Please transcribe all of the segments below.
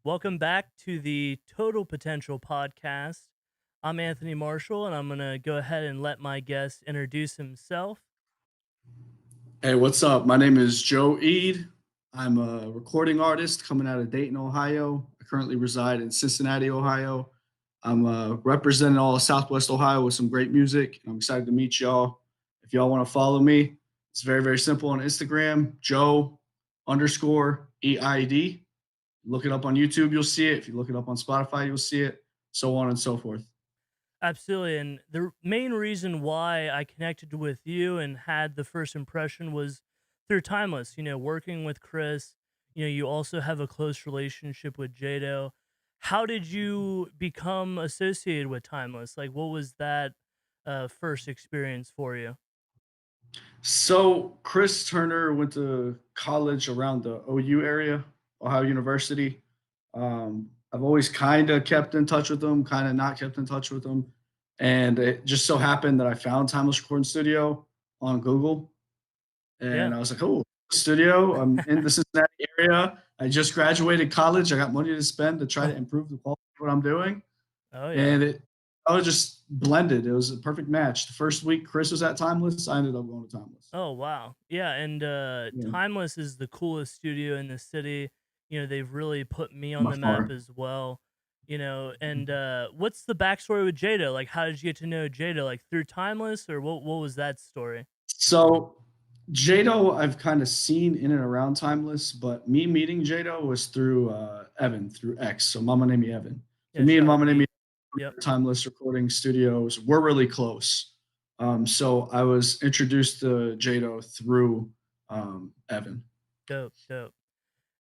Welcome back to the Total Potential podcast. I'm Anthony Marshall, and I'm going to go ahead and let my guest introduce himself. Hey, what's up? My name is Joe Eid. I'm a recording artist coming out of Dayton, Ohio. I currently reside in Cincinnati, Ohio. I'm representing all of Southwest Ohio with some great music. I'm excited to meet y'all. If y'all want to follow me, it's very, very simple on Instagram, Joe underscore EID. Look it up on YouTube, you'll see it. If you look it up on Spotify, you'll see it, so on and so forth. Absolutely. And the main reason why I connected with you and had the first impression was through Timeless, working with Chris. You also have a close relationship with Jado. How did you become associated with Timeless? Like, what was that first experience for you? So Chris Turner went to college around the OU area, Ohio University. I've always kind of kept in touch with him, kind of not kept in touch with him, and it just so happened that I found Timeless Recording Studio on Google, and Yeah. I was like, "Oh, studio! I'm in the Cincinnati area. I just graduated college. I got money to spend to try to improve the quality of what I'm doing." Oh, yeah. And I was just blended. It was a perfect match. The first week Chris was at Timeless, I ended up going to Timeless. Oh, wow. Yeah, and, Yeah, Timeless is the coolest studio in the city. They've really put me on by the map far. as well, and, what's the backstory with Jada? Like, how did you get to know Jada? Like, through Timeless, or what was that story? So Jado, I've kind of seen in and around Timeless, but me meeting Jado was through Evan through X. So Mama named me Evan. So Yeah, me and shout out Mama named me V. Yep. Timeless Recording Studios. We're really close. So I was introduced to Jado through Evan. Dope, dope.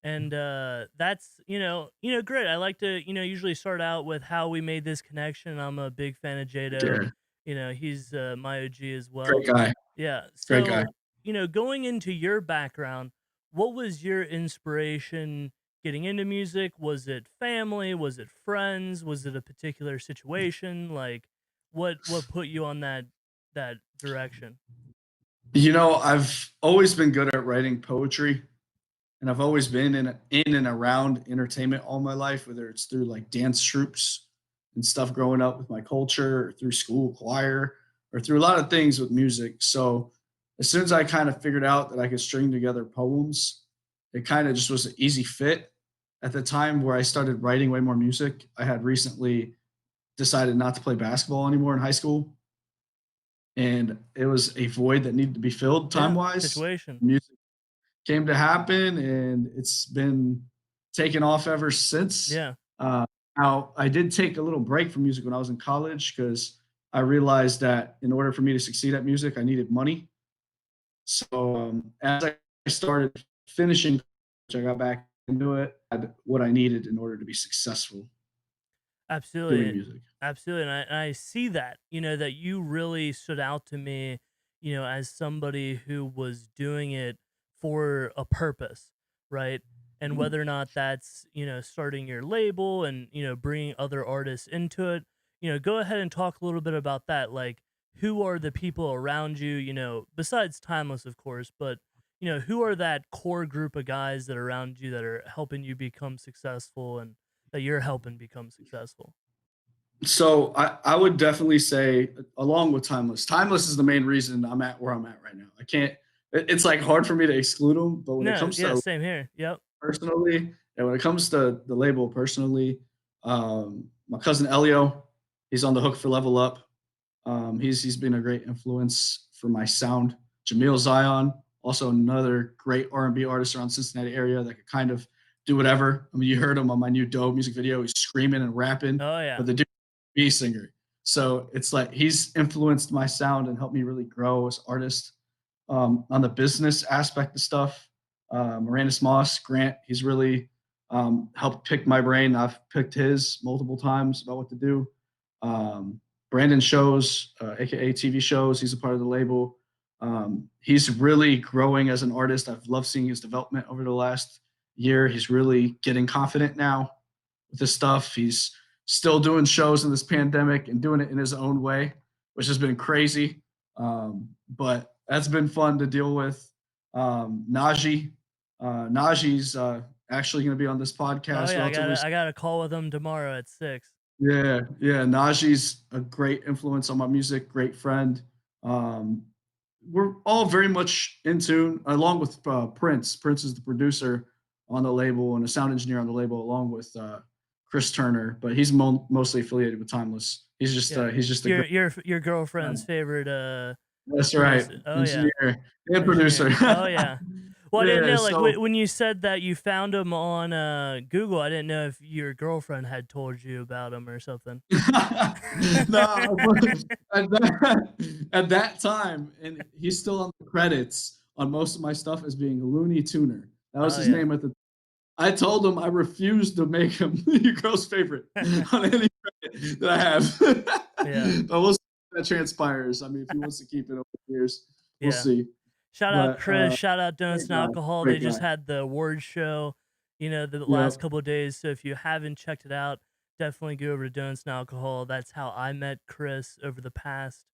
And, that's, great. I like to, usually start out with how we made this connection. I'm a big fan of Jado. Yeah, He's, my OG as well. great guy. Yeah. Great guy. So, going into your background, what was your inspiration getting into music? Was it family? Was it friends? Was it a particular situation? Like, what put you on that direction? I've always been good at writing poetry, and I've always been in and around entertainment all my life, whether it's through like dance troops and stuff growing up with my culture, or through school choir, or through a lot of things with music. So as soon as I kind of figured out that I could string together poems, it kind of just was an easy fit. At the time where I started writing way more music, I had recently decided not to play basketball anymore in high school, and it was a void that needed to be filled time Yeah. wise. Situation. Music came to happen, and it's been taken off ever since. Yeah. Uh, Now, I did take a little break from music when I was in college because I realized that in order for me to succeed at music, I needed money. So as I started finishing, I got back into it, had what I needed in order to be successful doing Absolutely. music. Absolutely. And I see that, that you really stood out to me, as somebody who was doing it for a purpose, right? And Mhm. whether or not that's, starting your label and, bringing other artists into it, go ahead and talk a little bit about that. Like, who are the people around you, besides Timeless, of course, but, who are that core group of guys that are around you that are helping you become successful and that you're helping become successful? So I would definitely say, along with Timeless, Timeless is the main reason I'm at where I'm at right now. I can't. It's like hard for me to exclude them, but when it No, comes yeah, to same here. Yep. personally, and when it comes to the label personally, my cousin Elio, he's on the hook for Level Up. He's been a great influence for my sound. Jamil Zion, also another great R&B artist around Cincinnati area that could kind of do whatever. I mean, you heard him on my new Dope music video. He's screaming and rapping, Oh, yeah. but the dude is a singer. So it's like he's influenced my sound and helped me really grow as an artist. On the business aspect of stuff, Moranis Moss, Grant, he's really helped pick my brain. I've picked his multiple times about what to do. Um, Brandon Shows, aka TV Shows, he's a part of the label. He's really growing as an artist. I've loved seeing his development over the last year. He's really getting confident now with his stuff. He's still doing shows in this pandemic and doing it in his own way, which has been crazy. But that's been fun to deal with. Najee, Najee's actually going to be on this Oh podcast yeah, relatively. I got a call with him tomorrow at 6. Yeah, yeah. Najee's a great influence on my music, great friend. Um, we're all very much in tune, along with Prince. Prince is the producer on the label and a sound engineer on the label, along with Chris Turner. But he's mostly affiliated with Timeless. Yeah. He's just a great. Your girlfriend's Friend. favorite That's right, producer. Oh yeah. engineer and producer. Engineer. Oh yeah. Well, I didn't Yeah. know like So when you said that you found him on Google, I didn't know if your girlfriend had told you about him or something. no, at that time, and he's still on the credits on most of my stuff as being Looney Tuner. That was Oh his yeah. name at the. I told him I refused to make him your girl's favorite on any credit that I Yeah. have. But we'll see if that transpires. I mean, if he wants to keep it over the years, we'll Yeah. see. Shout out But Chris, shout out Donuts great and guy, Alcohol. They great just guy. had the award show, the last Yep. couple of days. So if you haven't checked it out, definitely go over to Donuts and Alcohol. That's how I met Chris over the past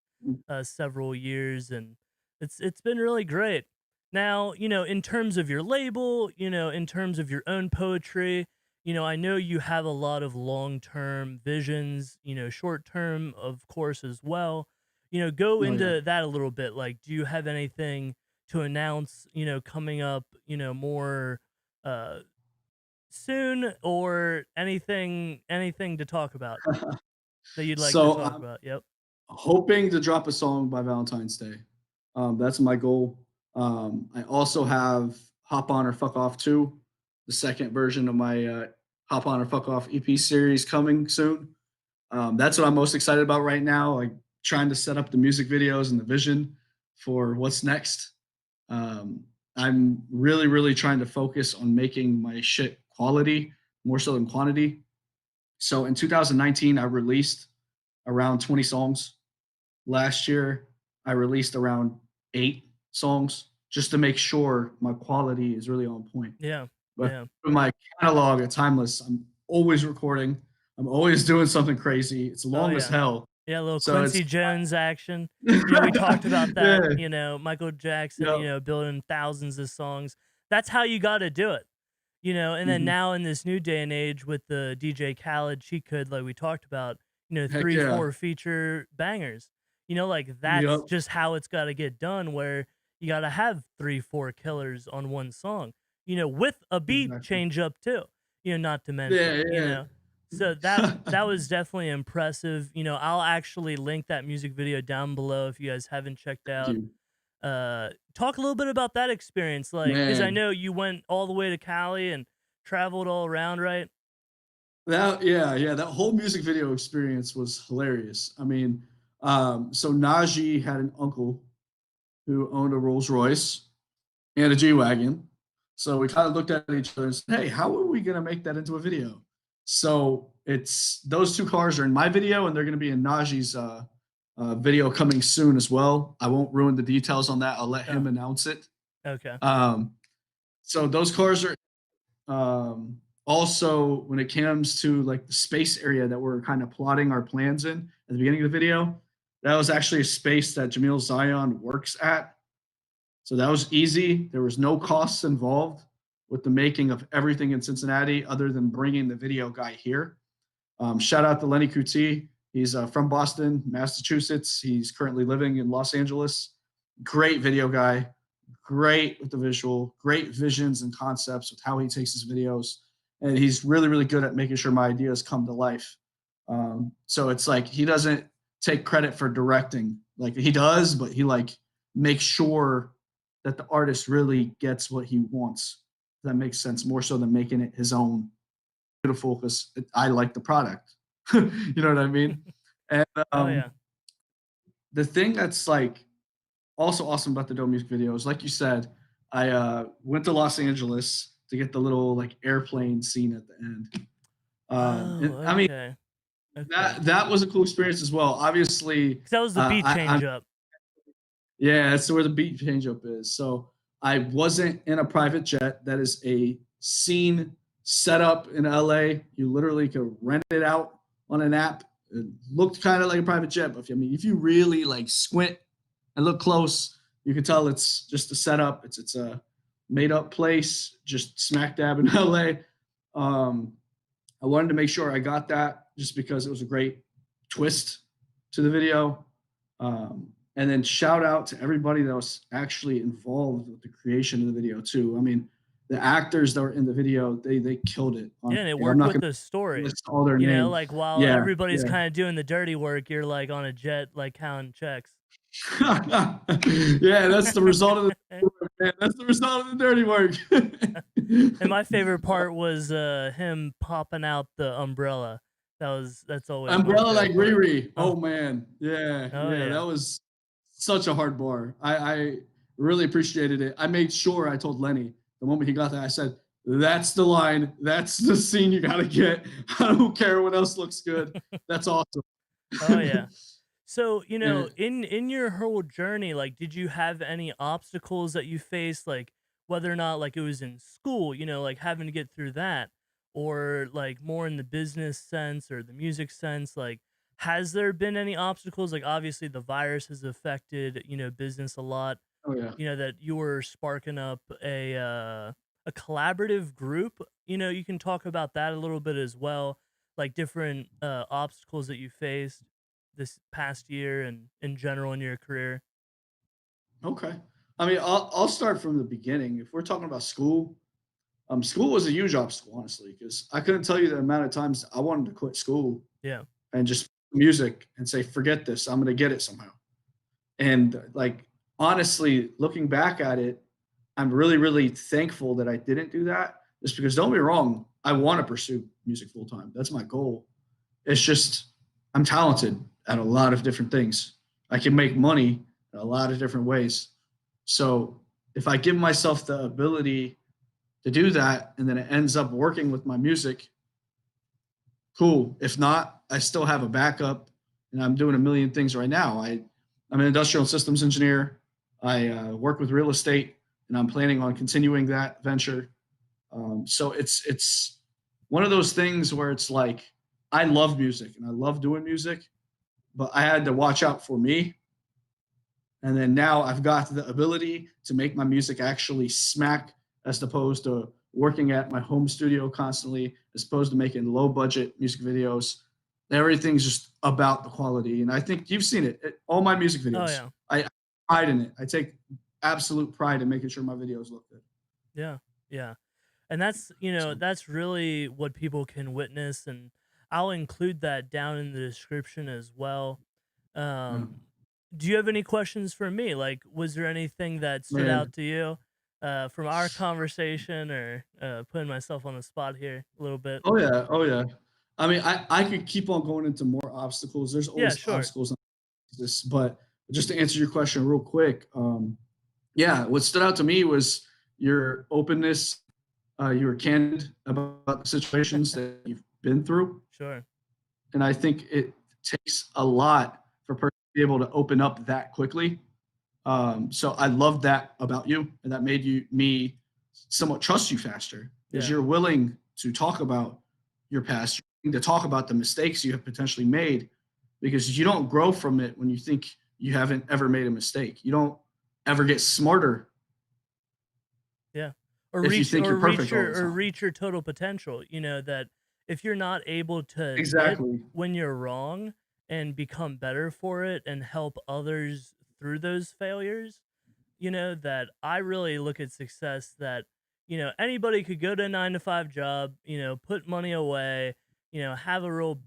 several years, and it's been really great. Now, in terms of your label, in terms of your own poetry, I know you have a lot of long-term visions, short-term, of course, as well. Go Oh yeah. into that a little bit. Like, do you have anything to announce, coming up, more uh soon, or anything to talk about that you'd like to So talk about? Yep. hoping to drop a song by Valentine's Day. That's my goal. I also have Hop On or Fuck Off 2, the second version of my Hop On or Fuck Off EP series coming soon. That's what I'm most excited about right now, like trying to set up the music videos and the vision for what's next. I'm really, really trying to focus on making my shit quality more so than quantity. So in 2019, I released around 20 songs. Last year, I released around 8 songs just to make sure my quality is really on point. Yeah. But Yeah. for my catalog at Timeless, I'm always recording. I'm always doing something crazy. It's Oh long as yeah. hell. Yeah, a little So it's Quincy Jones action. We talked about that, yeah, Michael Jackson, yep, building thousands of songs. That's how you got to do it. And then mhm. now in this new day and age with the DJ Khaled cheat code, like we talked about, Heck three, yeah, four feature bangers. Like that's yep, just how it's got to get done, where you got to have three, four killers on one song, with a beat exactly. change up too, not to Yeah, mention, yeah. so that was definitely impressive. I'll actually link that music video down below if you guys haven't checked Thank out. you, Talk a little bit about that experience, like, because I man. know you went all the way to Cali and traveled all around, right? That yeah, yeah, that whole music video experience was hilarious. I mean, so Najee had an uncle who owned a Rolls Royce and a G Wagon. So we kind of looked at each other and said, hey, how are we going to make that into a video? So it's those two cars are in my video and they're going to be in Najee's video coming soon as well. I won't ruin the details on that. I'll let Oh, him announce it. okay. Um, so those cars are also when it comes to like the space area that we're kind of plotting our plans in at the beginning of the video, that was actually a space that Jamil Zion works at. So that was easy. There was no costs involved with the making of everything in Cincinnati other than bringing the video guy here. Shout out to Lenny Kuti. He's from Boston, Massachusetts. He's currently living in Los Angeles. Great video guy, great with the visual, great visions and concepts with how he takes his videos. And he's really, really good at making sure my ideas come to life. So it's like he doesn't take credit for directing. Like he does, but he like makes sure that the artist really gets what he wants. That makes sense more so than making it his own. Beautiful because I like the product. You know what I mean? And Oh yeah. the thing that's like also awesome about the Dope music videos, like you said, I went to Los Angeles to get the little like airplane scene at the end. Oh, And I mean okay. Okay. that was a cool experience as well. Obviously, 'Cause that was the beat I'm change up. yeah, that's where the beat change up is. So I wasn't in a private jet. That is a scene set up in LA. You literally could rent it out on an app. It looked kind of like a private jet, but if you really like squint and look close, you can tell it's just a setup. It's a made up place, just smack dab in LA. Um, I wanted to make sure I got that just because it was a great twist to the video. And then shout out to everybody that was actually involved with the creation of the video too. I mean, the actors that were in the video, they killed it. Yeah, and it I'm worked not with going the to story. list all their You know, names. like while Yeah, everybody's yeah. kind of doing the dirty work, you're like on a jet, like counting checks. Yeah, that's the result of the work, man. That's the result of the dirty work. And my favorite part was him popping out the umbrella. That's always my Umbrella like favorite part. Riri. Oh, Oh man. Yeah, oh yeah. yeah. That was such a hard bar. I really appreciated it. I made sure I told Lenny the moment he got that, I said, that's the line. That's the scene you gotta get. I don't care what else looks good. That's awesome. Oh yeah. So, And in your whole journey, like, did you have any obstacles that you faced, like whether or not like it was in school, like having to get through that, or like more in the business sense or the music sense, like has there been any obstacles? Like obviously the virus has affected, business a lot, oh yeah. that you were sparking up a collaborative group. You can talk about that a little bit as well, like different obstacles that you faced this past year and in general in your career. Okay. I mean, I'll start from the beginning. If we're talking about school, school was a huge obstacle, honestly, because I couldn't tell you the amount of times I wanted to quit school Yeah. and just music and say, forget this, I'm gonna get it somehow. And like honestly, looking back at it, I'm really, really thankful that I didn't do that. Just because don't be wrong, I want to pursue music full time. That's my goal. It's just I'm talented at a lot of different things. I can make money in a lot of different ways. So if I give myself the ability to do that and then it ends up working with my music, cool. If not, I still have a backup and I'm doing a million things right now. I'm an industrial systems engineer. I work with real estate and I'm planning on continuing that venture. So it's one of those things where it's like I love music and I love doing music, but I had to watch out for me. And then now I've got the ability to make my music actually smack as opposed to working at my home studio constantly, as opposed to making low budget music videos. Everything's just about the quality. And I think you've seen it, all my music Oh videos. yeah. I pride in it. I take absolute pride in making sure my videos look good. Yeah. Yeah. And that's, So, that's really what people can witness, and I'll include that down in the description as well. yeah. Um, do you have any questions for me? Like, was there anything that stood out Man, to you from our conversation, or putting myself on the spot here a little bit? oh yeah, oh yeah. I mean, I could keep on going into more obstacles. There's Yeah, always sure. obstacles in this, but just to answer your question real quick, yeah, what stood out to me was your openness. You were candid about the situations that you've been through, Sure. and I think it takes a lot for a person to be able to open up that quickly. So I love that about you, and that made me somewhat trust you faster. Is Yeah. you're willing to talk about your past, you're willing to talk about the mistakes you have potentially made, because you don't grow from it when you think you haven't ever made a mistake. You don't ever get smarter Yeah. Or if you reach think or you're reach perfect all your the or time. reach your total potential, that if you're not able to admit Exactly. when you're wrong and become better for it and help others through those failures, that I really look at success that, anybody could go to a 9 to 5 job, put money away, have a real,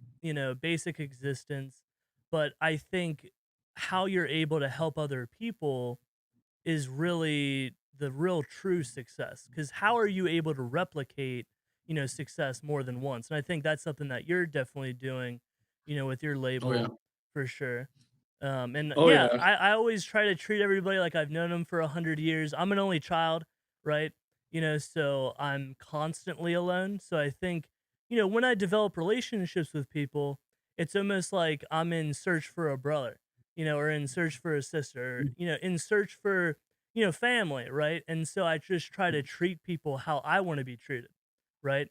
basic existence. But I think how you're able to help other people is really the real true success. Because how are you able to replicate, success more than once? And I think that's something that you're definitely doing, with your Oh yeah. label for sure. And Oh yeah, yeah. I always try to treat everybody like I've known them for 100 years. I'm an only child, right? So I'm constantly alone. So I think, when I develop relationships with people, it's almost like I'm in search for a brother, or in search for a sister, or, in search for, family, right? And so I just try to treat people how I want to be treated, right?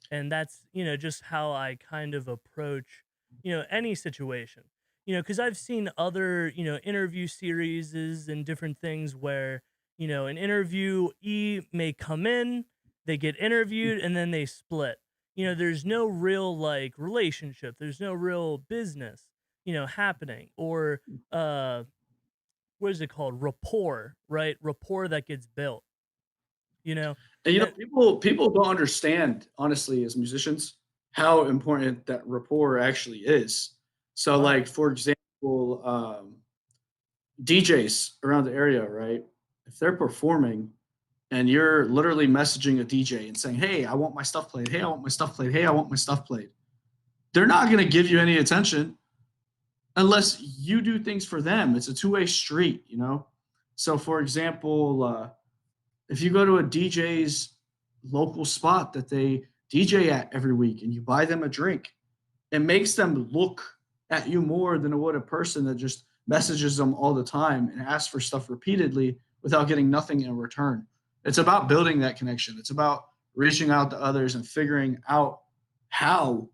And that's, just how I kind of approach, any situation, because I've seen other, interview series and different things where, An interviewee may come in, they get interviewed, and then they split. There's no real like relationship. There's no real business, happening, or uh, what is it called? Rapport, right? Rapport that gets built. You know, And and people don't understand, honestly, as musicians, how important that rapport actually is. So, wow, like for example, DJs around the area, right? If they're performing and you're literally messaging a DJ and saying, "Hey, I want my stuff played. Hey, I want my stuff played. Hey, I want my stuff played." They're not going to give you any attention unless you do things for them. It's a two-way street, you know? So, for example, if you go to a DJ's local spot that they DJ at every week and you buy them a drink, it makes them look at you more than it would a person that just messages them all the time and asks for stuff repeatedly without getting nothing in return. It's about building that connection. It's about reaching out to others and figuring out how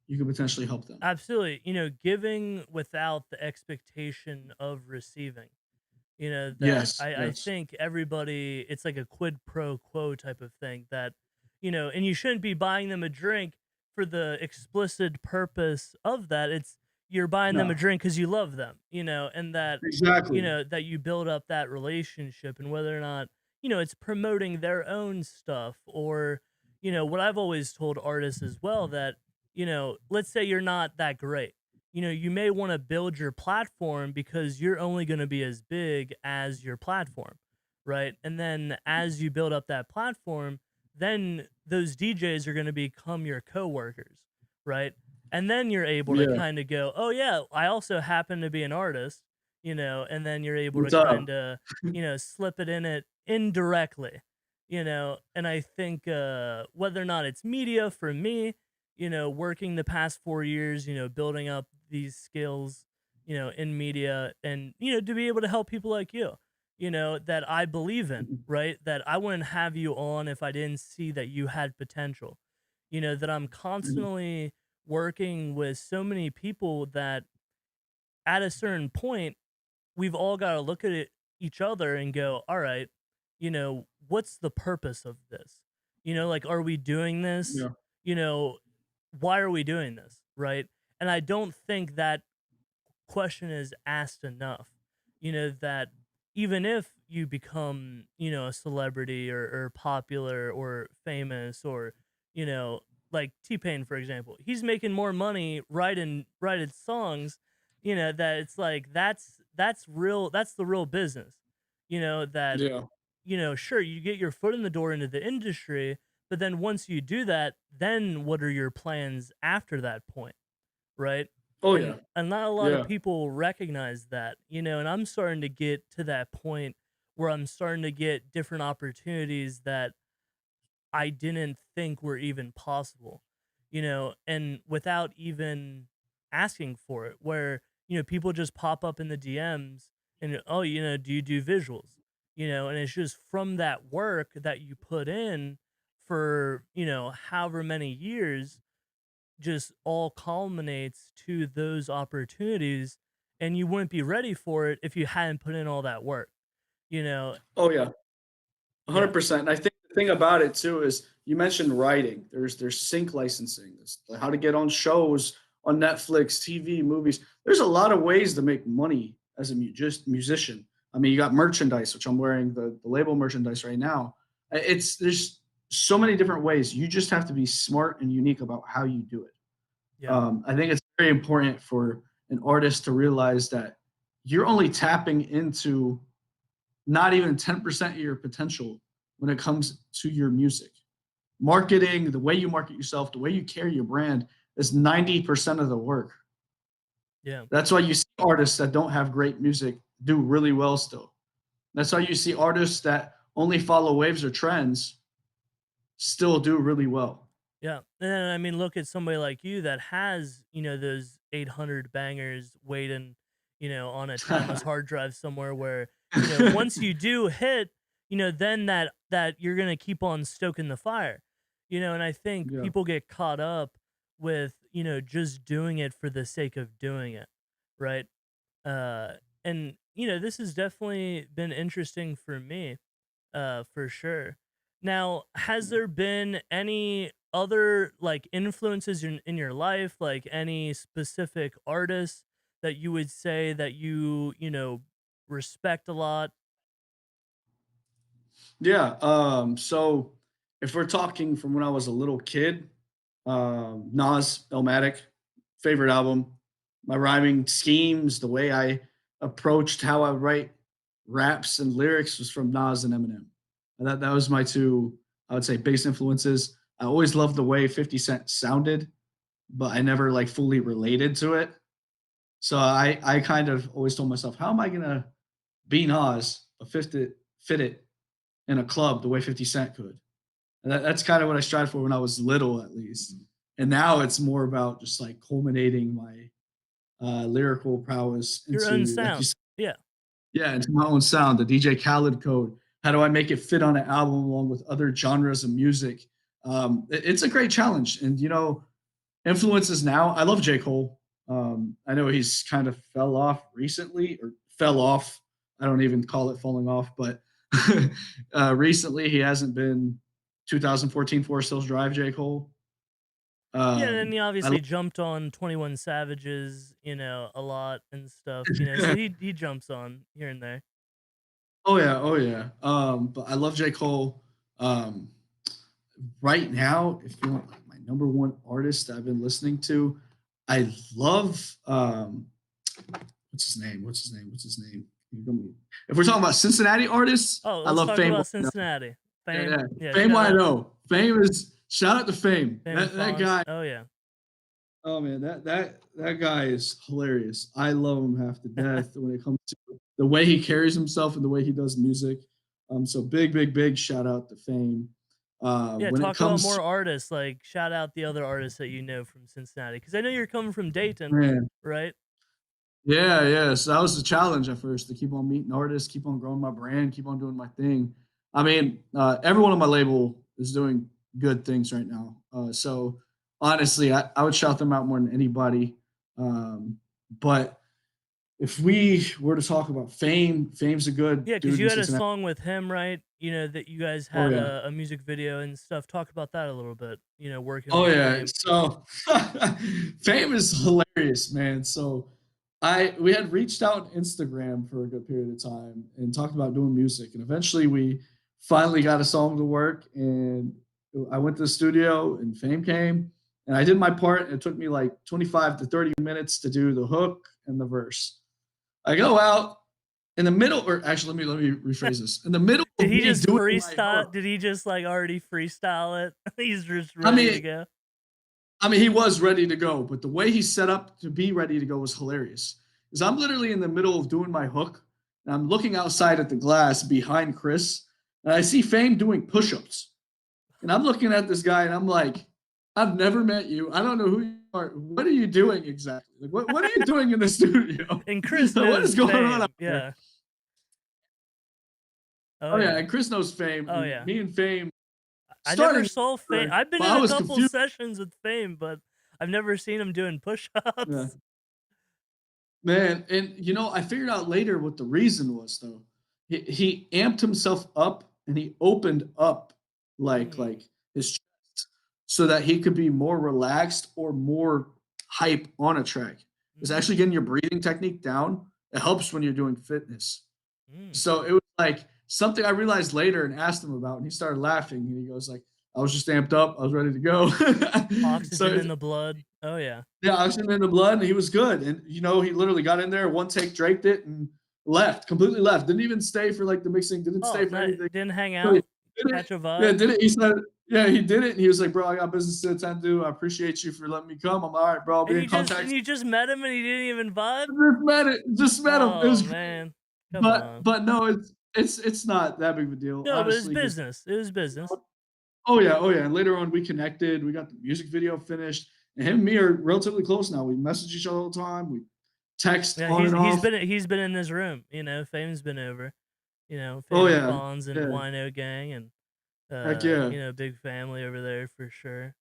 you could potentially help them. absolutely. Giving without the expectation of receiving. That Yes, I yes. think everybody, it's like a quid pro quo type of thing, that and you shouldn't be buying them a drink for the explicit purpose of that. It's you're buying them a No, drink because you love them, and that exactly. that you build up that relationship, and whether or not it's promoting their own stuff, or what I've always told artists as well, that let's say you're not that great, you may want to build your platform because you're only going to be as big as your platform, right? And then as you build up that platform, then those DJs are going to become your coworkers, right? And then you're able to Yeah. kind of go, oh yeah, I also happen to be an artist, and then you're able to What's up? kind of, slip it in it indirectly, and I think whether or not it's media for me, working the past 4 years, building up these skills, in media, and, to be able to help people like you, that I believe in, right? That I wouldn't have you on if I didn't see that you had potential, that I'm constantly working with so many people that at a certain point, we've all got to look at each other and go, all right, what's the purpose of this? Like, are we doing this? Yeah. You know, why are we doing this? Right. And I don't think that question is asked enough. That even if you become, a celebrity, or popular or famous, or, you know, like T Pain, for example, he's making more money writing songs, that it's like that's real, that's the real business. That Yeah. sure, you get your foot in the door into the industry, but then once you do that, then what are your plans after that point? Right? Oh And yeah. not a lot of Yeah. people recognize that, and I'm starting to get to that point where I'm starting to get different opportunities that I didn't think were even possible, and without even asking for it, where, people just pop up in the DMs and, oh, do you do visuals? And it's just from that work that you put in for, however many years, just all culminates to those opportunities, and you wouldn't be ready for it if you hadn't put in all that work, you know? Oh yeah. Yeah. 100%. And I think the thing about it too is you mentioned writing. There's sync licensing. There's how to get on shows on Netflix, TV, movies. There's a lot of ways to make money as a just musician. I mean, you got merchandise, which I'm wearing the label merchandise right now. It's there's so many different ways. You just have to be smart and unique about how you do it. Yeah. I think it's very important for an artist to realize that you're only tapping into not even 10% of your potential when it comes to your music. Marketing, the way you market yourself, the way you carry your brand is 90% of the work. Yeah. That's why you see artists that don't have great music do really well still. That's why you see artists that only follow waves or trends still do really well. Yeah. And I mean, look at somebody like you that has, those 800 bangers waiting, on a timeless hard drive somewhere, where, once you do hit, then that you're going to keep on stoking the fire. And I think Yeah. people get caught up with, just doing it for the sake of doing it. Right? Uh and this has definitely been interesting for me, for sure. Now, has there been any other like influences in your life, like any specific artists that you would say that you respect a lot? Yeah. So if we're talking from when I was a little kid, Nas, Illmatic, favorite album. My rhyming schemes, the way I approached how I write raps and lyrics was from Nas and Eminem. And that was my two, I would say, bass influences. I always loved the way 50 Cent sounded, but I never like fully related to it. So I kind of always told myself, how am I gonna be Nas but fit it in a club the way 50 Cent could? And that's kind of what I strived for when I was little, at least. And now it's more about just like culminating my lyrical prowess Your own into, like you sound. said, Yeah. yeah, into my own sound, the DJ Khaled code. How do I make it fit on an album along with other genres of music? It's a great challenge. And, influences now, I love J. Cole. I know he's kind of fell off recently, or fell off. I don't even call it falling off, but recently he hasn't been 2014 Forest Hills Drive J. Cole. Yeah, and then he I love, obviously jumped on 21 Savages, a lot and stuff, so he jumps on here and there. oh yeah, oh yeah. But I love J. Cole. Um, right now, if you want like my number one artist I've been listening to, I love what's his name? What's his name? What's his name? If we're talking about Cincinnati artists, Oh, I let's love talk Fame. about Cincinnati. Yeah, Fame. yeah. Yeah, Fame shout I out know. Fame is shout out to Fame. Fame and That Fonz. guy. Oh, yeah. Oh man, that guy is hilarious. I love him half to death when it comes to the way he carries himself and the way he does music. So big shout out to Fame. Yeah, When it talk about comes more to, artists, like, shout out the other artists that you know from Cincinnati, because I know you're coming from Dayton, man, right? yeah, yeah. So that was the challenge at first, to keep on meeting artists, keep on growing my brand, keep on doing my thing. I mean, everyone on my label is doing good things right now. So honestly, I would shout them out more than anybody. But if we were to talk about Fame, Fame's a good Yeah, because dude you in had a Cincinnati. song with him, right? That you guys Oh had yeah. a music video and stuff. Talk about that a little bit, working Oh with yeah. Fame. So Fame is hilarious, man. So we had reached out on Instagram for a good period of time and talked about doing music. And eventually we finally got a song to work. And I went to the studio and Fame came and I did my part. And it took me like 25 to 30 minutes to do the hook and the verse. I go out in the middle, or actually let me rephrase this. In the middle Did of he me just doing my freestyle? hook, Did he just like already freestyle it? He's just I ready to mean, go. he was ready to go, but the way he set up to be ready to go was hilarious. Because I'm literally in the middle of doing my hook, and I'm looking outside at the glass behind Chris, and I see Fame doing push-ups, and I'm looking at this guy, and I'm like, I've never met you. I don't know who you are. What are you doing exactly? Like, what are you doing in the studio? And Chris What is knows going on out Fame. there? Yeah. Oh Oh yeah, yeah. and Chris knows Fame, Oh and yeah. me and Fame I never starting, saw Fame. I've been but in I a was couple confused. sessions with Fame, but I've never seen him doing Yeah. push-ups. Man, and I figured out later what the reason was though. He amped himself up and he opened up like Mm, his chest so that he could be more relaxed or more hype on a track. It's actually mm, getting your breathing technique down. It helps when you're doing fitness. mm. So it was like something I realized later and asked him about, and he started laughing and he goes like, "I was just amped up. I was ready to go." So Oxygen in the blood. Oh yeah. yeah, oxygen in the blood, and he was good. And he literally got in there, one take, draked it, and left, completely left. Didn't even stay for like the mixing. Didn't Oh, stay for no, anything. didn't hang Really out, did it. catch a Yeah, vibe. did it. He said, yeah, he did it. And he was like, bro, I got business to attend to. I appreciate you for letting me come. I'm all right, bro. I'll And be you in just and contact. you just met him and he didn't even vibe? Just met it. Just met him. It Oh was great. man. Come But on. but no, it's not that big of a deal, No, but it's honestly. Because business. It was business. oh yeah, oh yeah. And later on, we connected. We got the music video finished. And him and me are relatively close now. We message each other all the time. We text Yeah, on he's and he's off. been he's been in this room, Fame's been over. Oh Fame and yeah, Fonz and yeah. Wino Gang and Heck yeah. big family over there for sure.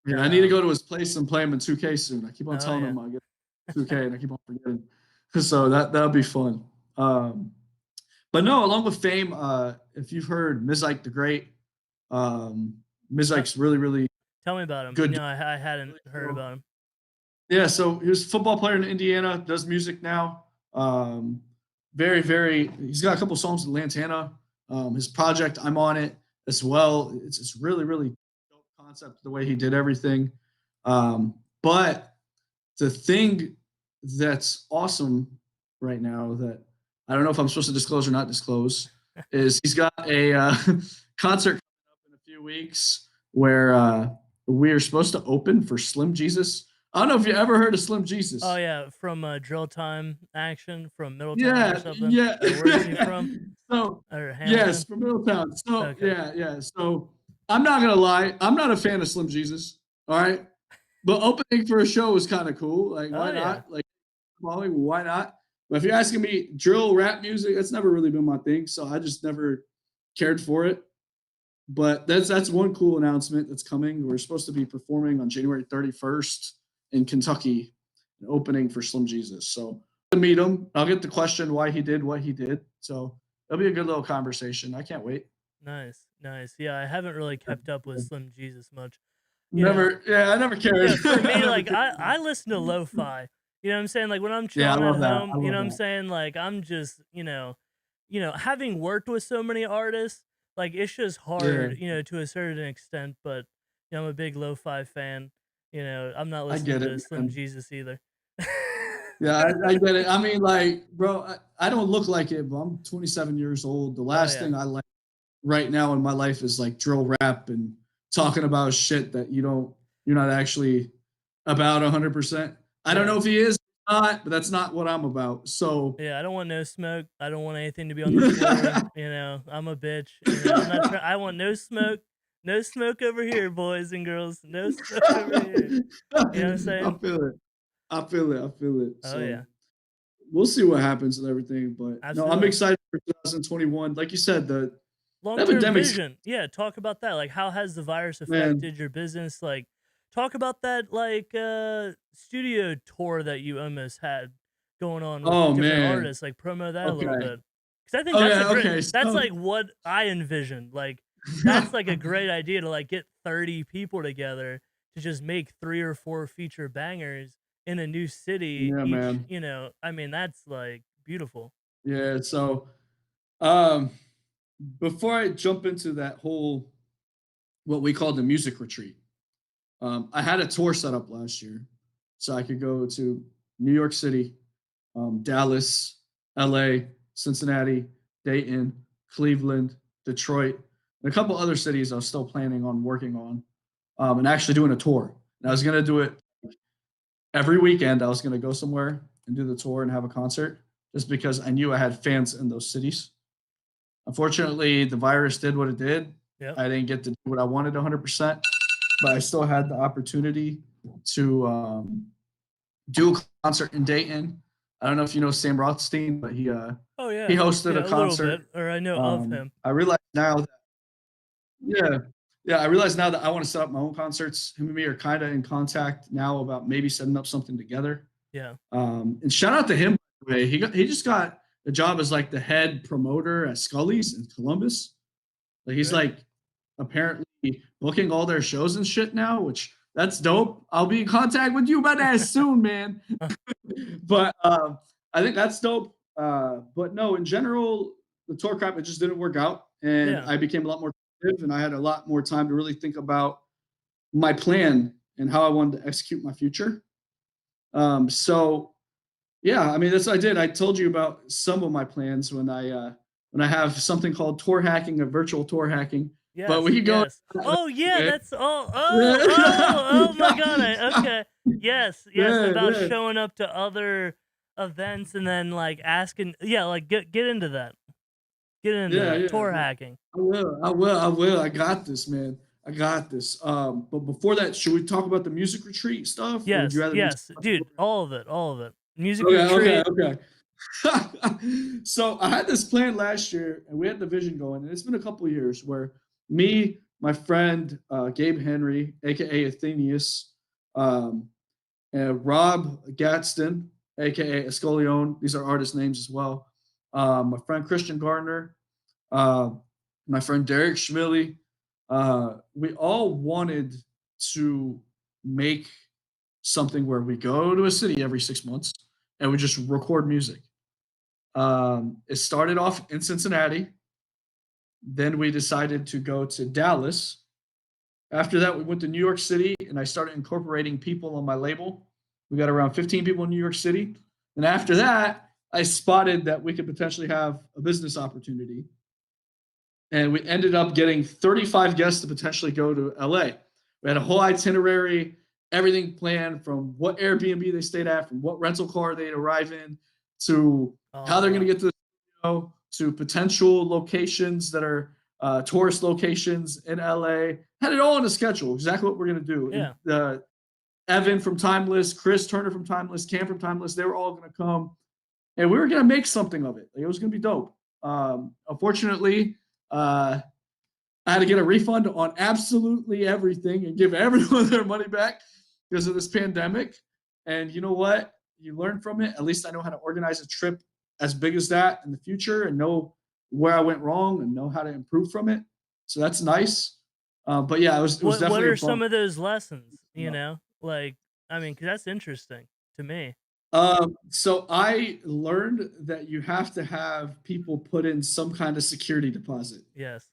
Yeah, I need to go Um, to his place and play him in 2K soon. I keep on oh telling yeah. him I get 2K and I keep on forgetting. So that'll be fun. Um, but no, along with fame, if you've heard Mizike the Great, um, Tell, Mizike's really, really tell me about him. good. No, I hadn't Really heard cool. about him. Yeah, so he was a football player in Indiana, does music now. Um, very, very. He's got a couple songs with Lantana. His project, I'm on it as well. It's really, really dope concept the way he did everything. But the thing that's awesome right now that I don't know if I'm supposed to disclose or not disclose is he's got a concert coming up in a few weeks where we're supposed to open for Slim Jesus. I don't know if you ever heard of Slim Oh Jesus. yeah, from Drill Time Action from Middletown or Yeah, something. yeah. Or where is he from? So Or yes, Hamilton? from Middletown. So Okay. yeah, yeah. So I'm not gonna lie, I'm not a fan of Slim Jesus. All right, but opening for a show is kind of cool. Like, why Oh yeah. not? Like, Molly, why not? But if you're asking me drill rap music, that's never really been my thing. So I just never cared for it. But that's one cool announcement that's coming. We're supposed to be performing on January 31st in Kentucky, an opening for Slim Jesus. So to meet him, I'll get the question why he did what he did. So it'll be a good little conversation. I can't wait. Nice, nice. Yeah, I haven't really kept up with Slim Jesus much. You know, Never, yeah, I never cared. yeah, for I me, never like cared. I listen to lo-fi. You know what I'm saying? Like when I'm Yeah, I chilling at love that. home, I you know love what I'm that. saying? Like I'm just, having worked with so many artists, like it's just Yeah, hard, to a certain extent, but I'm a big lo-fi fan. I'm not I get listening it, to Slim man. Jesus either. Yeah, I get it. I mean, like, bro, I don't look like it, but I'm 27 years old. The Oh last yeah. thing I like right now in my life is like drill rap and talking about shit that you're not actually about 100%. I don't Yeah. know if he is or not, but that's not what I'm about. So, Yeah, I don't want no smoke. I don't want anything to be on the floor. I'm a bitch. I'm not trying. I want no smoke. No smoke over here, boys and girls. No smoke over here. You know what I'm I saying? feel it. I feel it. I feel it. Oh So yeah, we'll see what happens and everything. But no, I'm absolutely. excited for 2021. Like you said, the Long-term epidemic's vision. Yeah, talk about that. Like, how has the virus man. affected your business? Like, talk about that like studio tour that you almost had going on with Oh different man. artists. Like, promo that a little Okay. bit. Because I think Oh that's a yeah. great. Okay. That's So like what I envisioned. Like, that's like a great idea to like get 30 people together to just make 3 or 4 feature bangers in a new city yeah, each. man. I mean, that's like beautiful. Yeah. So um, before I jump into that whole what we call the music retreat, I had a tour set up last year, so I could go to New York City, Dallas, L.A., Cincinnati, Dayton, Cleveland, Detroit, and a couple other cities I was still planning on working on, and actually doing a tour. And I was Mm, gonna do it every weekend. I was gonna go somewhere and do the tour and have a concert, just because I knew I had fans in those cities. Unfortunately, the virus did what it did. yep. I didn't get to do what I wanted 100%, but I still had the opportunity to do a concert in Dayton. I don't know if you know Sam Rothstein, but Oh he yeah, hosted a yeah, a little concert. bit, or I know of him. I realize now that yeah, yeah, I realize now that I want to set up my own concerts. Him and me are kind of in contact now about maybe setting up something together. Yeah. And shout out to him. By the way, he just got a job as like the head promoter at Scully's in Columbus. Like he's Good. like apparently booking all their shows and shit now, which that's dope. I'll be in contact with you about that soon, man. But I think that's dope. But no, in general, the tour crap it just didn't work out, and Yeah. I became a lot more creative, and I had a lot more time to really think about my plan and how I wanted to execute my future. So yeah, I mean that's what I did. I told you about some of my plans when I have something called tour hacking, a virtual tour hacking. But Yes, we can go yes. Oh, yeah, into that's oh my that. god, okay. Yes, yes, Yeah, about yeah, showing up to other events and then, like, asking yeah, like, get into that. Get into yeah, that. yeah. Tour No, hacking. I will. I will. I will. I got this, man. I got this. But before that, should we talk about the music retreat stuff, or would you Yes, rather me? yes, dude, all of it, all of it. Music Okay, okay, retreat. okay. So I had this plan last year, and we had the vision going, and it's been a couple of years where me, my friend Gabe Henry, aka Athenius, um, and Rob Gadsden, aka Escolione, these are artist names as well. my friend Christian Gardner, uh, my friend Derek Schmilly. We all wanted to make something where we go to a city every 6 months and we just record music. It started off in Cincinnati. Then we decided to go to Dallas. After that, we went to New York City and I started incorporating people on my label. We got around 15 people in New York City. And after that, I spotted that we could potentially have a business opportunity. And we ended up getting 35 guests to potentially go to LA. We had a whole itinerary, everything planned from what Airbnb they stayed at, from what rental car they'd arrive in, to how Oh they're going to wow. get to the studio, to potential locations that are tourist locations in LA. Had it all on a schedule, exactly what we're going to do. And Yeah. Evan from Timeless, Chris Turner from Timeless, Cam from Timeless, they were all going to come, and we were going to make something of it. Like, it was going to be dope. Unfortunately, uh, I had to get a refund on absolutely everything and give everyone their money back because of this pandemic. And you know what? You learn from it. At least I know how to organize a trip as big as that in the future and know where I went wrong and know how to improve from it. So that's nice. But yeah, it was What definitely a are bump. some of those lessons, you know? Like, I mean, 'cause that's interesting to me. So I learned that you have to have people put in some kind of security deposit. Yes.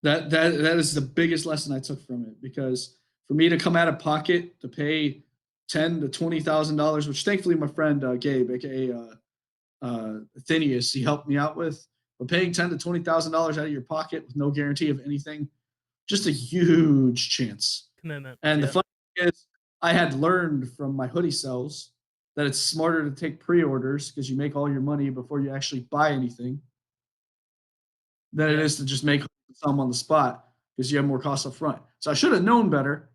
That is the biggest lesson I took from it, because for me to come out of pocket to pay $10,000 to $20,000, which thankfully my friend Gabe, aka Athenius, he helped me out with, but paying $10,000 to $20,000 out of your pocket with no guarantee of anything, just a huge chance. Commitment. And the Yeah. funny thing is, I had learned from my hoodie sales that it's smarter to take pre-orders because you make all your money before you actually buy anything than it Yeah. is to just make some on the spot because you have more costs up front. So I should have known better,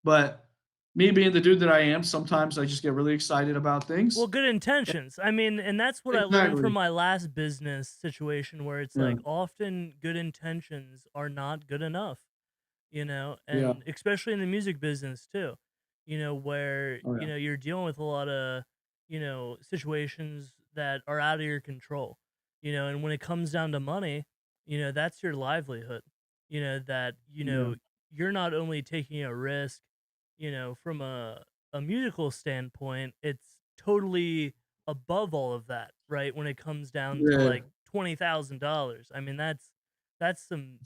but me being the dude that I am, sometimes I just get really excited about Well, things. good intentions. I mean, and that's what I learned from Exactly. my last business situation where it's Yeah. like often good intentions are not good enough, you know, Yeah. and especially in the music business too, you know, where, Oh you yeah. know, you're dealing with a lot of, you know, situations that are out of your control, you know, and when it comes down to money, you know, that's your livelihood, you know, that, you Yeah. know, you're not only taking a risk, you know, from a musical standpoint, it's totally above all of that, right? When it comes down to Yeah. like $20,000. I mean, that's some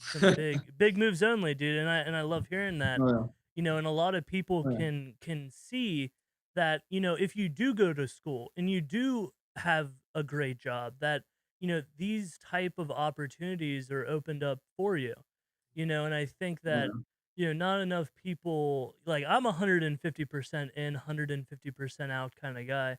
big moves only, dude, and I love hearing that. Oh yeah. You know, and a lot of people Oh yeah. can see that, you know, if you do go to school and you do have a great job, that, you know, these type of opportunities are opened up for you. You know, and I think Oh that, yeah. you know, not enough people, like, I'm 150% in, 150% out kind of guy,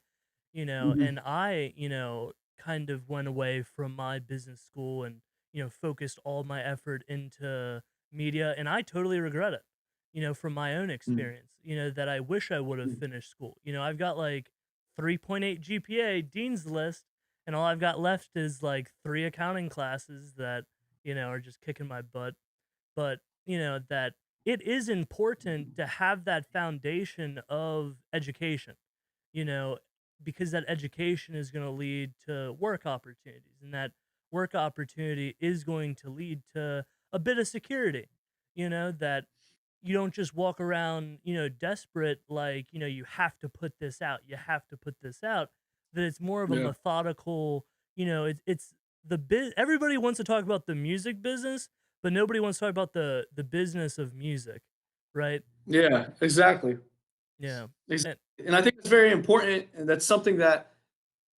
you know, Mm-hmm. and I, you know, kind of went away from my business school and, you know, focused all my effort into media, and I totally regret it, you know, from my own experience, you know, that I wish I would have Mm-hmm. finished school. You know, I've got like 3.8 GPA, Dean's List, and all I've got left is like 3 accounting classes that, you know, are just kicking my butt. But, you know, that it is important to have that foundation of education, you know, because that education is going to lead to work opportunities, and that work opportunity is going to lead to a bit of security, you know, that you don't just walk around, you know, desperate, like, you know, you have to put this out, you have to put this out, that it's more of a Yeah. methodical, you know, it's the everybody wants to talk about the music business, but nobody wants to talk about the business of music, right? Yeah. Exactly. Yeah. Ex- And And I think it's very important, and that's something that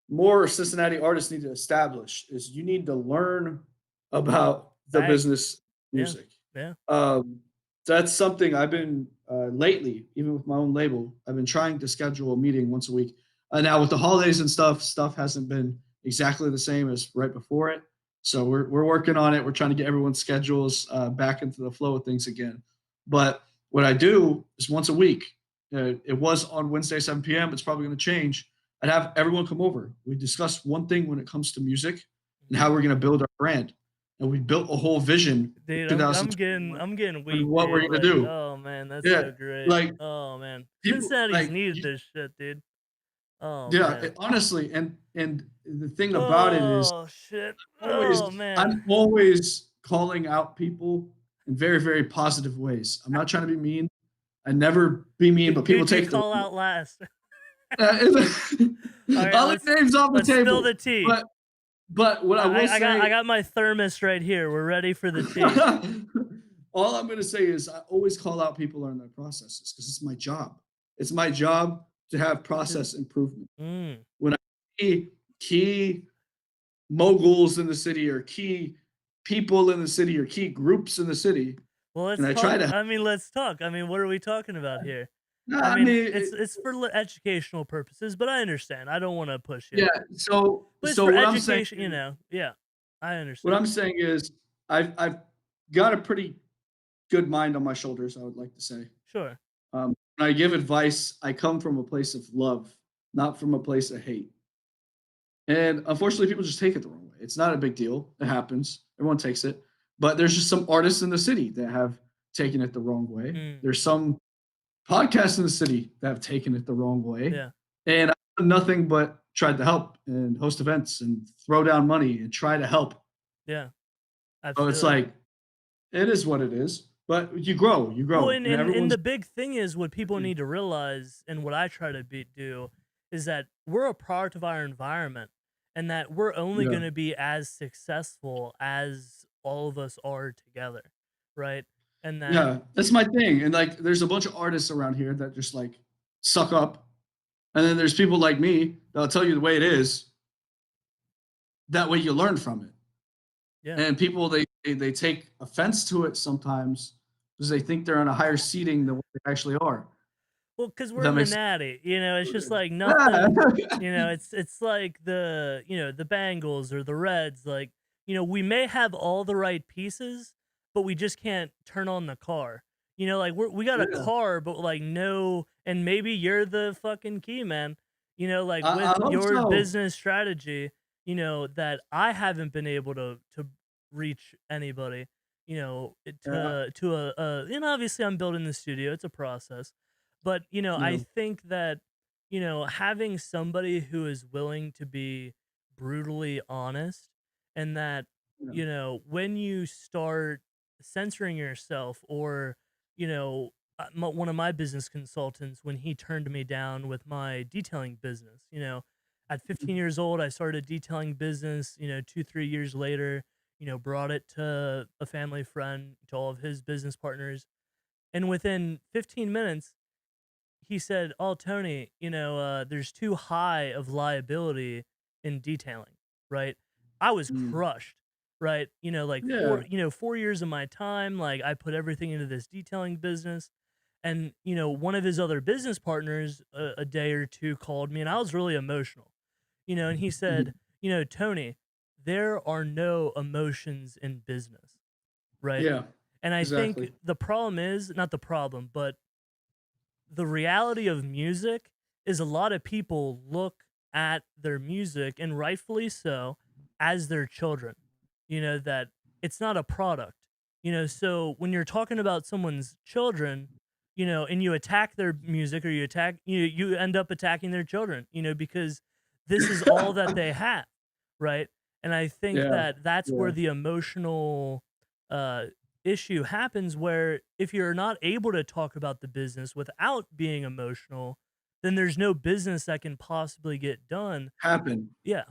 more Cincinnati artists need to establish is you need to learn about the bag. business Yeah. music. Yeah. Um, that's something I've been lately, even with my own label, I've been trying to schedule a meeting once a week. Now with the holidays and stuff hasn't been exactly the same as right before it. So we're working on it. We're trying to get everyone's schedules back into the flow of things again. But what I do is once a week. It was on Wednesday 7 p.m. It's probably going to change. I'd have everyone come over. We discuss one thing when it comes to music and how we're going to build our brand. And we built a whole vision for Dude, I'm 2021 getting and weak, what we're dude. going to Like, do. oh man, that's Yeah. so great. Like Oh man. people, Cincinnati's like needed this shit, dude. Oh Yeah, man. honestly, and the thing about it is Oh shit. always Oh man. I'm always calling out people in very, very positive ways. I'm not trying to be mean. I never be mean, but people Who'd you take it the call wrong out last? way. All right, I'll leave names on the let's spill the table, tea. but what I will I say got my thermos right here. We're ready for the tea. all I'm gonna say is I always call out people on their processes because it's my job. It's my job to have To- process improvement. Mm. When I see key moguls in the city or key people in the city or key groups in the city, Well, and let's I try talk. to I mean, let's talk. I mean, what are we talking about here? no, I I mean, mean, it's for educational purposes, but I understand. I don't want to push you, yeah, so but it's so for what I'm saying education. You know, yeah, I what understand. I'm saying is I've got a pretty good mind on my shoulders, I would like to say. Sure. When I give advice, I come from a place of love, not from a place of hate. And unfortunately, people just take it the wrong way. It's not a big deal. It happens. Everyone takes it. But there's just some artists in the city that have taken it the wrong way. Mm. There's some podcasts in the city that have taken it the wrong way. Yeah. And I've done nothing but tried to help and host events and throw down money and try to help. Yeah. I So feel it's it. like, it is what it is. But you Well, grow, and and everyone's the big thing is what people need to realize, and what I try to do, is that we're a product of our environment, and that we're only yeah. going to be as successful as all of us are together, right? And that Yeah, that's my thing. And like, there's a bunch of artists around here that just like suck up, and then there's people like me that'll tell you the way it is. That way, you learn from it. yeah. And people they take offense to it sometimes because they think they're on a higher seating than what they actually are. Well, because If we're that in the makes natty, you know, it's just like yeah. nothing, you know, it's like the, you know, the Bengals or the Reds, like, you know, we may have all the right pieces, but we just can't turn on the car. You know, like we got a Yeah, car, but like no, and maybe you're the fucking key man. You know, like I with hope your so. business strategy, you know, that I haven't been able to reach anybody, you know, Yeah, to you know, obviously I'm building the studio, it's a process, but, you know, I yeah, think that, you know, having somebody who is willing to be brutally honest, and that, yeah. you know, when you start censoring yourself, or, you know, one of my business consultants, when he turned me down with my detailing business, you know, at 15 years old, I started a detailing business, you know, 2, 3 years later, you know, brought it to a family friend, to all of his business partners. And within 15 minutes, he said, "Oh, Tony, you know, there's too high of liability in detailing, right?" I was Mm. crushed, right? You know, like Yeah. 4 years of my time, like I put everything into this detailing business. And, you know, one of his other business partners a day or two called me, and I was really emotional, you know, and he said, Mhm. you know, Tony, there are no emotions in business, right? Yeah, And I think exactly. the problem is not the problem, but the reality of music is a lot of people look at their music, and rightfully so, as their children. You know, that it's not a product. You know, so when you're talking about someone's children, you know, and you attack their music, or you end up attacking their children, you know, because this is all that they have, right? And I think Yeah, that that's where yeah. the emotional uh issue happens, where if you're not able to talk about the business without being emotional, then there's no business that can possibly get done. Happen. Yeah.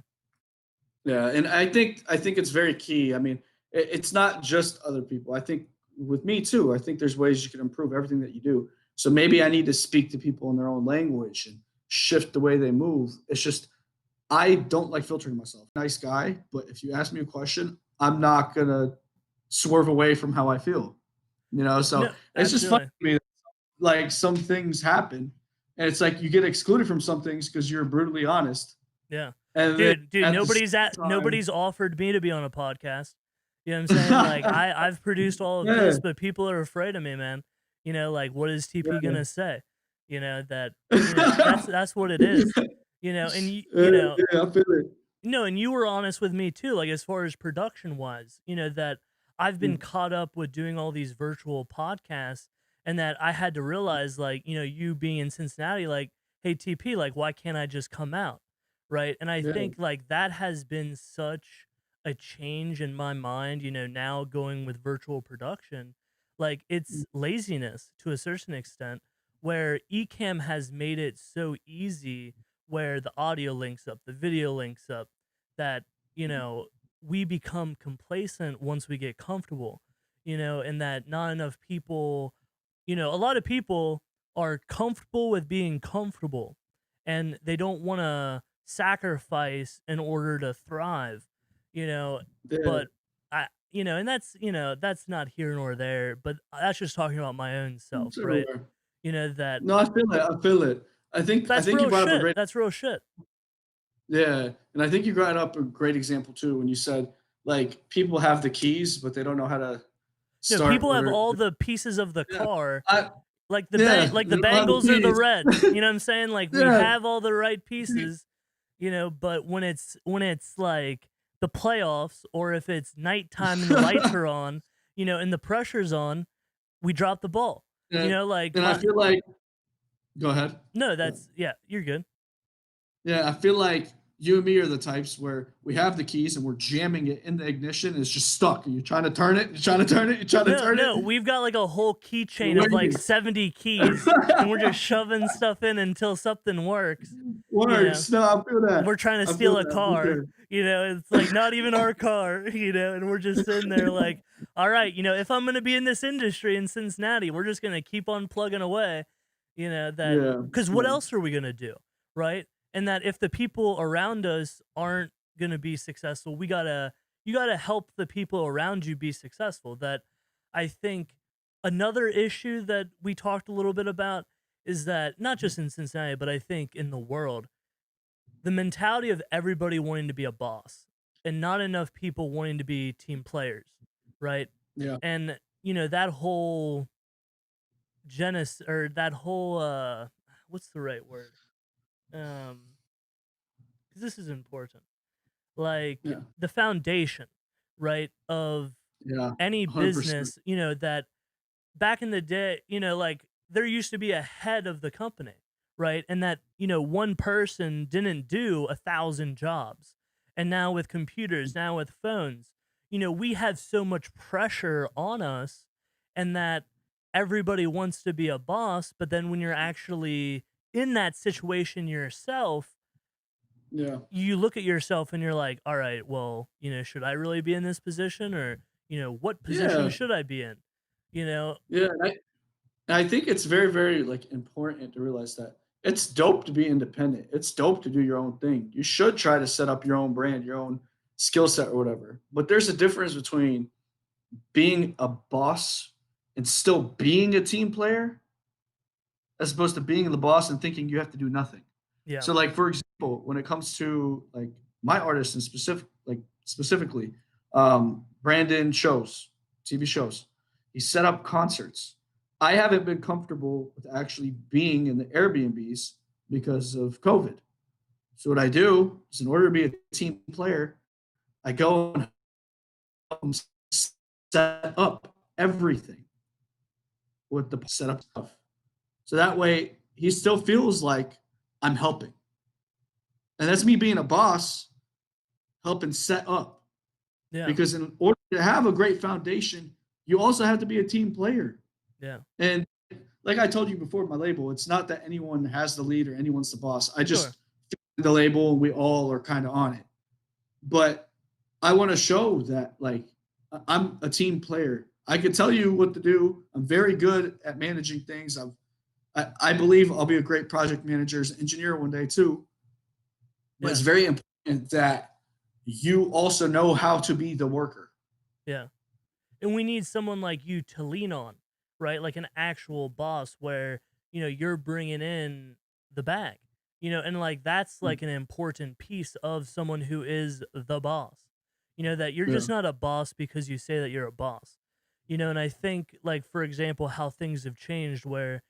Yeah, and I think it's very key. I mean, it's not just other people. I think with me too. I think there's ways you can improve everything that you do. So maybe I need to speak to people in their own language and shift the way they move. It's just I don't like filtering myself. Nice guy, but if you ask me a question, I'm not gonna swerve away from how I feel. So No, it's just funny absolutely. to me that, like, some things happen, and it's like you get excluded from some things because you're brutally honest, Yeah. and then Dude, at the same time, nobody's offered me to be on a podcast. You know what I'm saying? Like I've produced all of yeah, this, but people are afraid of me, man. You know, like what is TP yeah. gonna say? You know, that, you know, that's what it is. You know, and you know, Yeah, I feel it. no, and you were honest with me too, like as far as production wise, you know, that I've been Mm, caught up with doing all these virtual podcasts, and that I had to realize, like, you know, you being in Cincinnati, like, hey TP, like why can't I just come out? Right. And I Yeah. think like that has been such a change in my mind, now going with virtual production. Like Mm, it's laziness to a certain extent where Ecamm has made it so easy where the audio links up, the video links up, that, you know, we become complacent once we get comfortable, and that not enough people, a lot of people are comfortable with being comfortable and they don't want to sacrifice in order to thrive, you know, yeah. but and that's not here nor there, but that's just talking about my own self, It's right? everywhere. That No, I feel it. I feel it. I that's think you real brought up a shit. great That's real shit. yeah, and I think you brought up a great example too when you said like people have the keys but they don't know how to No, start people or have all the pieces of the yeah. car, I like yeah, like they the don't have the Bengals or the Reds. keys. You know what I'm saying? Like we Yeah. have all the right pieces, but when it's like the playoffs, or if it's nighttime and the lights are on, and the pressure's on, we drop the ball. And Like and I my feel like go ahead. no, Yeah. that's yeah, you're good. Yeah, I feel like you and me are the types where we have the keys and we're jamming it in the ignition and it's just stuck. And you're trying to turn it, you're trying to turn it, you're trying to No, turn it. no, we've got like a whole You're keychain of like waiting. 70 keys, and we're just shoving stuff in until something works. You know, Works. No, I feel we're that. trying to I feel steal a that for car, sure. it's like not even our car, and we're just sitting there like, all right, if I'm going to be in this industry in Cincinnati, we're just going to keep on plugging away, that Yeah. because what Yeah. else are we going to do? Right. And that if the people around us aren't going to be successful, you got to help the people around you be successful. That I think another issue that we talked a little bit about is that not just in Cincinnati, but I think in the world, the mentality of everybody wanting to be a boss and not enough people wanting to be team players, right? Yeah. And that whole or that whole what's the right word? Cuz this is important. Like Yeah. the foundation, right, of Yeah. any 100%. business, that back in the day, like there used to be a head of the company, right? And that, one person didn't do 1,000 jobs. And now with computers, now with phones, we have so much pressure on us, and that everybody wants to be a boss. But then when you're actually in that situation yourself, Yeah. you look at yourself and you're like, all right, well, should I really be in this position, or, what position Yeah. should I be in? You know, Yeah. And I think it's very, very like important to realize that it's dope to be independent. It's dope to do your own thing. You should try to set up your own brand, your own skill set or whatever. But there's a difference between being a boss and still being a team player as opposed to being the boss and thinking you have to do nothing. yeah. So like for example, when it comes to like my artists and specifically Brandon shows, TV shows, he set up concerts. I haven't been comfortable with actually being in the Airbnbs because of COVID. So what I do is in order to be a team player, I go and set up everything with the setup stuff. So that way he still feels like I'm helping. And that's me being a boss, helping set up. Yeah. Because in order to have a great foundation, you also have to be a team player. Yeah. And like I told you before, my label, it's not that anyone has the lead or anyone's the boss. I Sure. just the label and we all are kind of on it. But I want to show that like I'm a team player. I can tell you what to do. I'm very good at managing things. I believe I'll be a great project manager as an engineer one day too. But it's Yeah. very important that you also know how to be the worker. Yeah. And we need someone like you to lean on, right? Like an actual boss where, you're bringing in the bag, and like that's like an important piece of someone who is the boss, that you're Yeah. just not a boss because you say that you're a boss, and I think, like, for example, how things have changed where,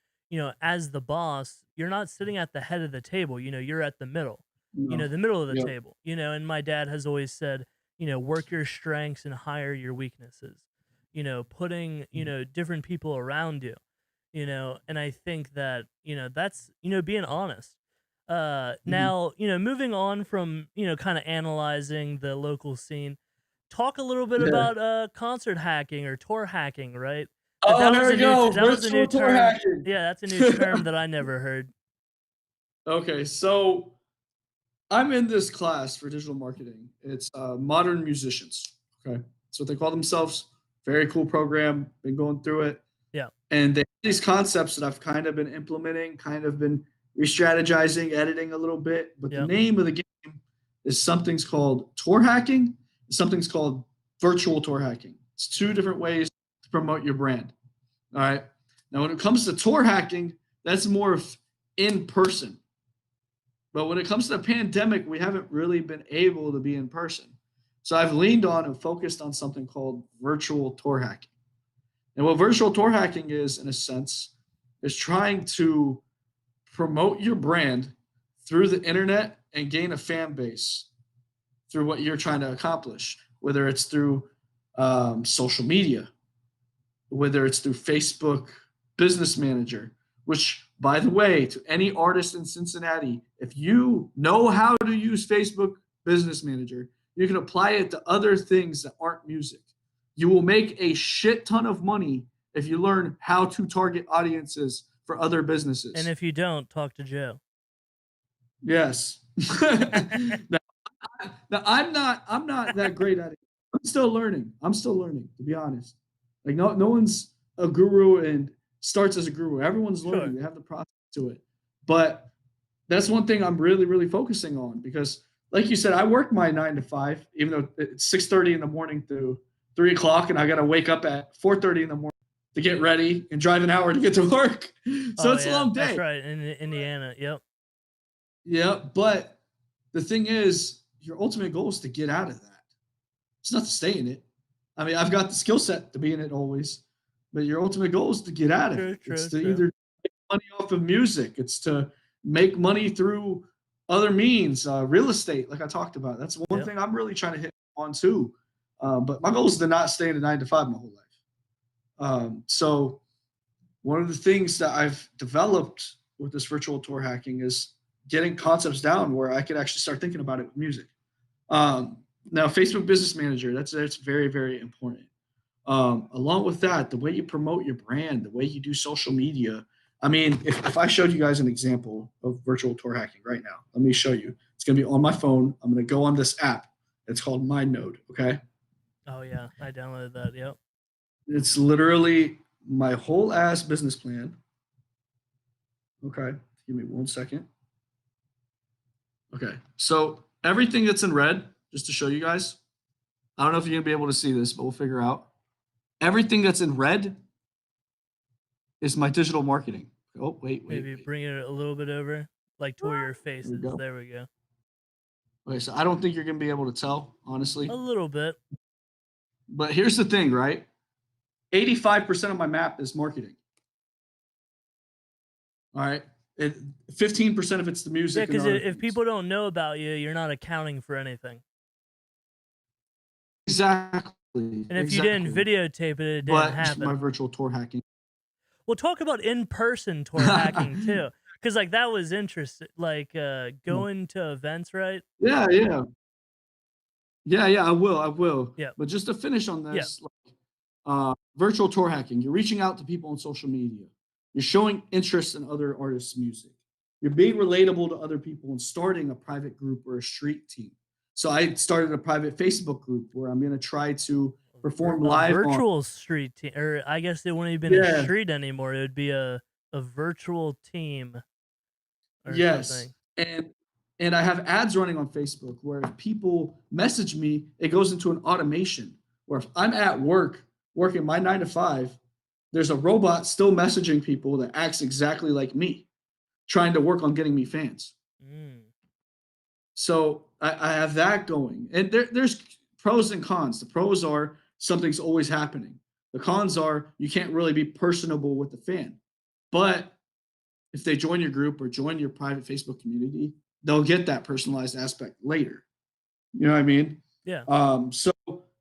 as the boss, you're not sitting at the head of the table, you're at the middle, No. the middle of the Yep. table, and my dad has always said, work your strengths and hire your weaknesses, putting, different people around you, and I think that, that's, being honest. Mhm. Now, moving on from, kind of analyzing the local scene, talk a little bit Yeah. about concert hacking or tour hacking, right? That Oh, that was here a we go. that was a new Virtual tour term. hacking. Yeah, that's a new term that I never heard. Okay, so I'm in this class for digital marketing. It's modern musicians. Okay, that's what they call themselves. Very cool program. Been going through it, Yeah. and they have these concepts that I've kind of been implementing, kind of been re-strategizing, editing a little bit. But the Yep. name of the game is something's called tour hacking. Something's called virtual tour hacking. It's two Mm. different ways to promote your brand. All right. Now, when it comes to tour hacking, that's more of in person. But when it comes to the pandemic, we haven't really been able to be in person. So I've leaned on and focused on something called virtual tour hacking. And what virtual tour hacking is, in a sense, is trying to promote your brand through the internet and gain a fan base through what you're trying to accomplish, whether it's through social media, whether it's through Facebook Business Manager, which, by the way, to any artist in Cincinnati, if you know how to use Facebook Business Manager, you can apply it to other things that aren't music. You will make a shit ton of money if you learn how to target audiences for other And businesses. if you don't, talk to Joe. Yes. now, I'm not that great at it. I'm still learning. I'm still learning, to be honest. Like no one's a guru and starts as a guru. Everyone's learning. Sure. They have the process to it. But that's one thing I'm really, really focusing on because like you said, I work my 9 to 5, even though it's 6:30 in the morning to 3 o'clock, and I gotta wake up at 4:30 in the morning to get ready and drive an hour to get to work. So Oh it's a yeah, long that's day. right. In Indiana. Yep. Yeah, but the thing is, your ultimate goal is to get out of that. It's not to stay in it. I mean, I've got the skill set to be in it always, but your ultimate goal is to get out of True, it. It's true, to true. either make money off of music, it's to make money through other means, real estate, like I talked about. That's one Yep. thing I'm really trying to hit on too. But my goal is to not stay in a 9 to 5 my whole life. So one of the things that I've developed with this virtual tour hacking is getting concepts down where I could actually start thinking about it with music. Um, Now, Facebook Business Manager, that's very, very important. Along with that, the way you promote your brand, the way you do social media. I mean, if I showed you guys an example of virtual tour hacking right now, let me show you. It's going to be on my phone. I'm going to go on this app. It's called MindNode. Okay. Oh yeah, I downloaded that. Yep. It's literally my whole ass business plan. Okay. Give me 1 second. Okay. So everything that's in red, just to show you guys, I don't know if you're going to be able to see this, but we'll figure out. Everything that's in red is my digital marketing. Oh, wait, wait, Maybe wait. bring it a little bit over, like to where your There face we is. go. There we go. Okay, so I don't think you're going to be able to tell, A honestly. little bit. But here's the thing, right? 85% of my map is marketing. All right. It, 15% of it's the Yeah, music and because other if things. people don't know about you, you're not accounting for anything. Exactly. And if you didn't Exactly. videotape it, it didn't But my happen. virtual tour hacking. We'll talk about in-person tour hacking too, because like that was interesting. Like going to events, right? Yeah, yeah. Yeah, yeah, I will. I will. Yeah, But just to finish on yeah, this, virtual tour hacking, you're reaching out to people on social media. You're showing interest in other artists' music. You're being relatable to other people and starting a private group or a street team. So I started a private Facebook group where I'm going to try to perform a live on. virtual street team, or I guess it wouldn't have been a Yeah, street anymore. It would be a virtual team or yes. something. And I have ads running on Facebook where if people message me, it goes into an automation where if I'm at work working my 9 to 5, there's a robot still messaging people that acts exactly like me, trying to work on getting me fans. Mm. So I have that going. And there's pros and cons. The pros are something's always happening. The cons are you can't really be personable with the fan. But if they join your group or join your private Facebook community, they'll get that personalized aspect later. You know what I mean? Yeah. So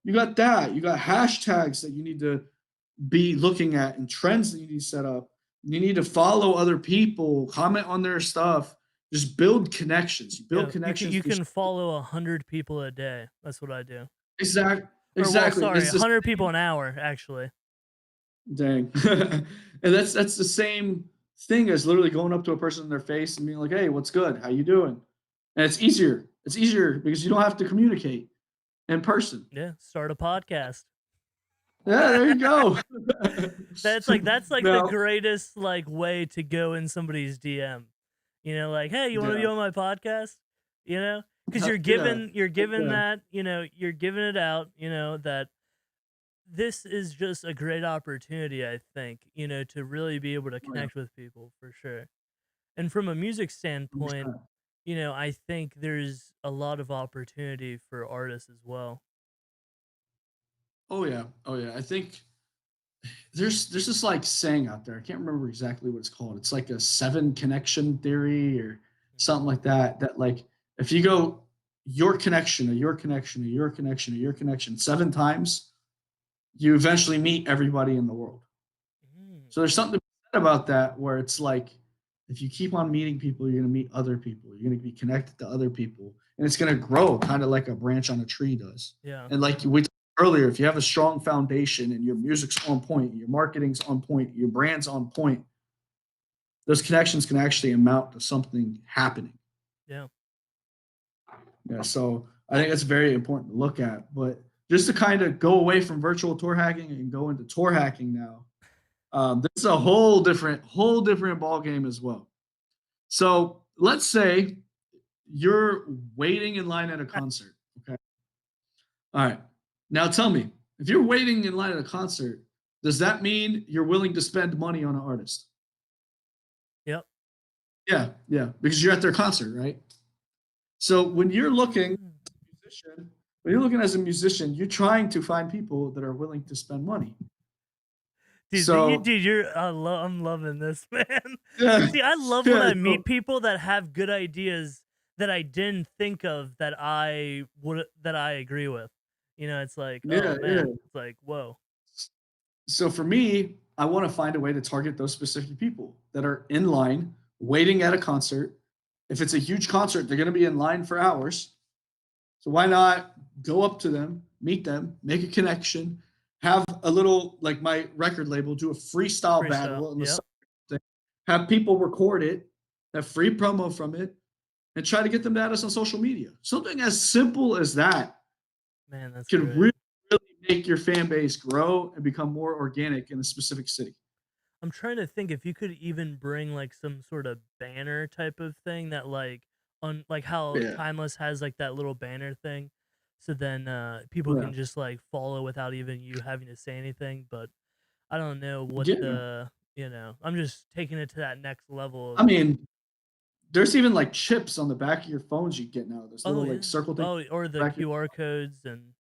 you got that. You got hashtags that you need to be looking at and trends that you need to set up. You need to follow other people, comment on their stuff, just build connections. You build Yeah, you can connections you through can follow 100 people a day. That's what I do. Or well, exactly, and sorry, it's the 100 people same an hour, actually. dang. And that's the same thing as literally going up to a person in their face and being like, "Hey, what's good? How you doing?" And it's easier. It's easier because you don't have to communicate in person. Yeah, start a podcast. Yeah, there you go. That's like the Now greatest, like, way to go in somebody's DM. You know, like, "Hey, you wanna be yeah, on my podcast?" You know, because 'Cause heck yeah, you're heck giving yeah. that, you're giving it out, that this is just a great opportunity, I think, to really be able to Oh, yeah, connect with people for sure. And from a music standpoint, 100%. I think there's a lot of opportunity for artists as well. Oh, yeah. Oh, yeah. I think there's this, like, saying out there, I can't remember exactly what it's called. It's like a 7 connection theory or something Mm, like that, that, like, if you go your connection, or your connection, or your connection, or your connection 7 times, you eventually meet everybody in the world. mm, So there's something to be said about that where it's like, if you keep on meeting people, you're gonna meet other people. You're gonna be connected to other people, and it's gonna grow kind of like a branch on a tree does. yeah. And like we talked earlier, if you have a strong foundation and your music's on point, your marketing's on point, your brand's on point, those connections can actually amount to something happening. Yeah. Yeah, so I think that's very important to look at. But just to kind of go away from virtual tour hacking and go into tour hacking now, this is a whole different ball game as well. So let's say you're waiting in line at a concert. Okay. All right. Now tell me, if you're waiting in line at a concert, does that mean you're willing to spend money on an artist? Yep. Yeah, yeah, because you're at their concert, right? So Mm. when you're looking as a musician, you're trying to find people that are willing to spend money. So You're I'm loving this, man. yeah, See, I love when yeah, I so meet people that have good ideas that I didn't think of that I agree with. It's like, yeah, oh yeah. man, it's like, whoa. So for me, I want to find a way to target those specific people that are in line waiting at a concert. If it's a huge concert, they're going to be in line for hours. So why not go up to them, meet them, make a connection, have a little, like my record label, do a freestyle Freestyle. battle in the Yep. summer, have people record it, have free promo from it, and try to get them to add us on social media. Something as simple as that Man, that's can great. really make your fan base grow and become more organic in a specific city. I'm trying to think if you could even bring like some sort of banner type of thing that on like how Yeah. Timeless has like that little banner thing. So then people Yeah. can just like follow without even you having to say anything. But I don't know what Yeah. I'm just taking it to that next level I of mean, there's even like chips on the back of your phones you get now. This oh little like yeah. circle thing Oh, or the back. QR codes and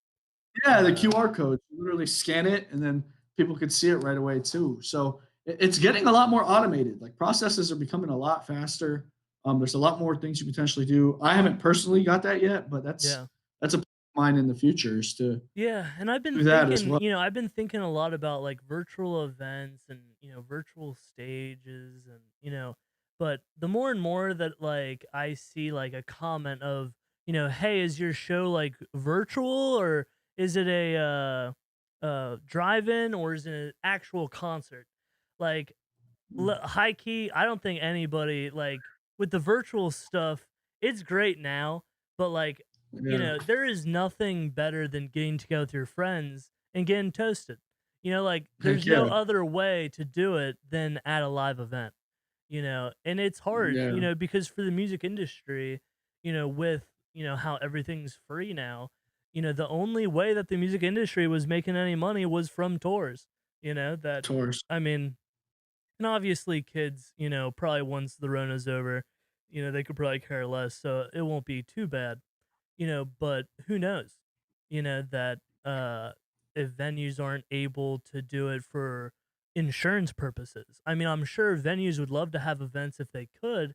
Yeah, the uh QR code. You literally scan it, and then people could see it right away too. So it's getting a lot more automated. Like processes are becoming a lot faster. There's a lot more things you potentially do. I haven't personally got that yet, but yeah. that's a plan of mine in the future is to Yeah, and do that as well. I've been thinking a lot about like virtual events and, virtual stages and, but the more and more that like I see like a comment of, hey, is your show like virtual or is it a drive-in or is it an actual concert? Like high key, I don't think anybody like with the virtual stuff, it's great now, but like, Yeah, there is nothing better than getting together with your friends and getting toasted. Like heck there's no yeah, other way to do it than at a live event, and it's hard, yeah, because for the music industry, with, how everything's free now, the only way that the music industry was making any money was from tours, that, tours. I mean, and obviously, kids, probably once the Rona's over, they could probably care less, so it won't be too bad, but who knows? That if venues aren't able to do it for insurance purposes. I mean, I'm sure venues would love to have events if they could,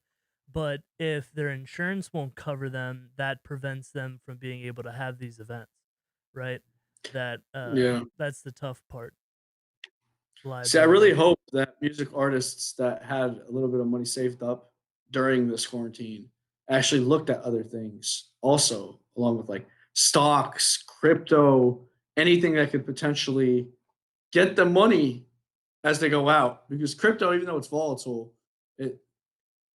but if their insurance won't cover them, that prevents them from being able to have these events, right? Yeah. That's the tough part, See, I really liability. hope that music artists that had a little bit of money saved up during this quarantine. I actually looked at other things also, along with like stocks, crypto, anything that could potentially get the money as they go out. Because crypto, even though it's volatile, it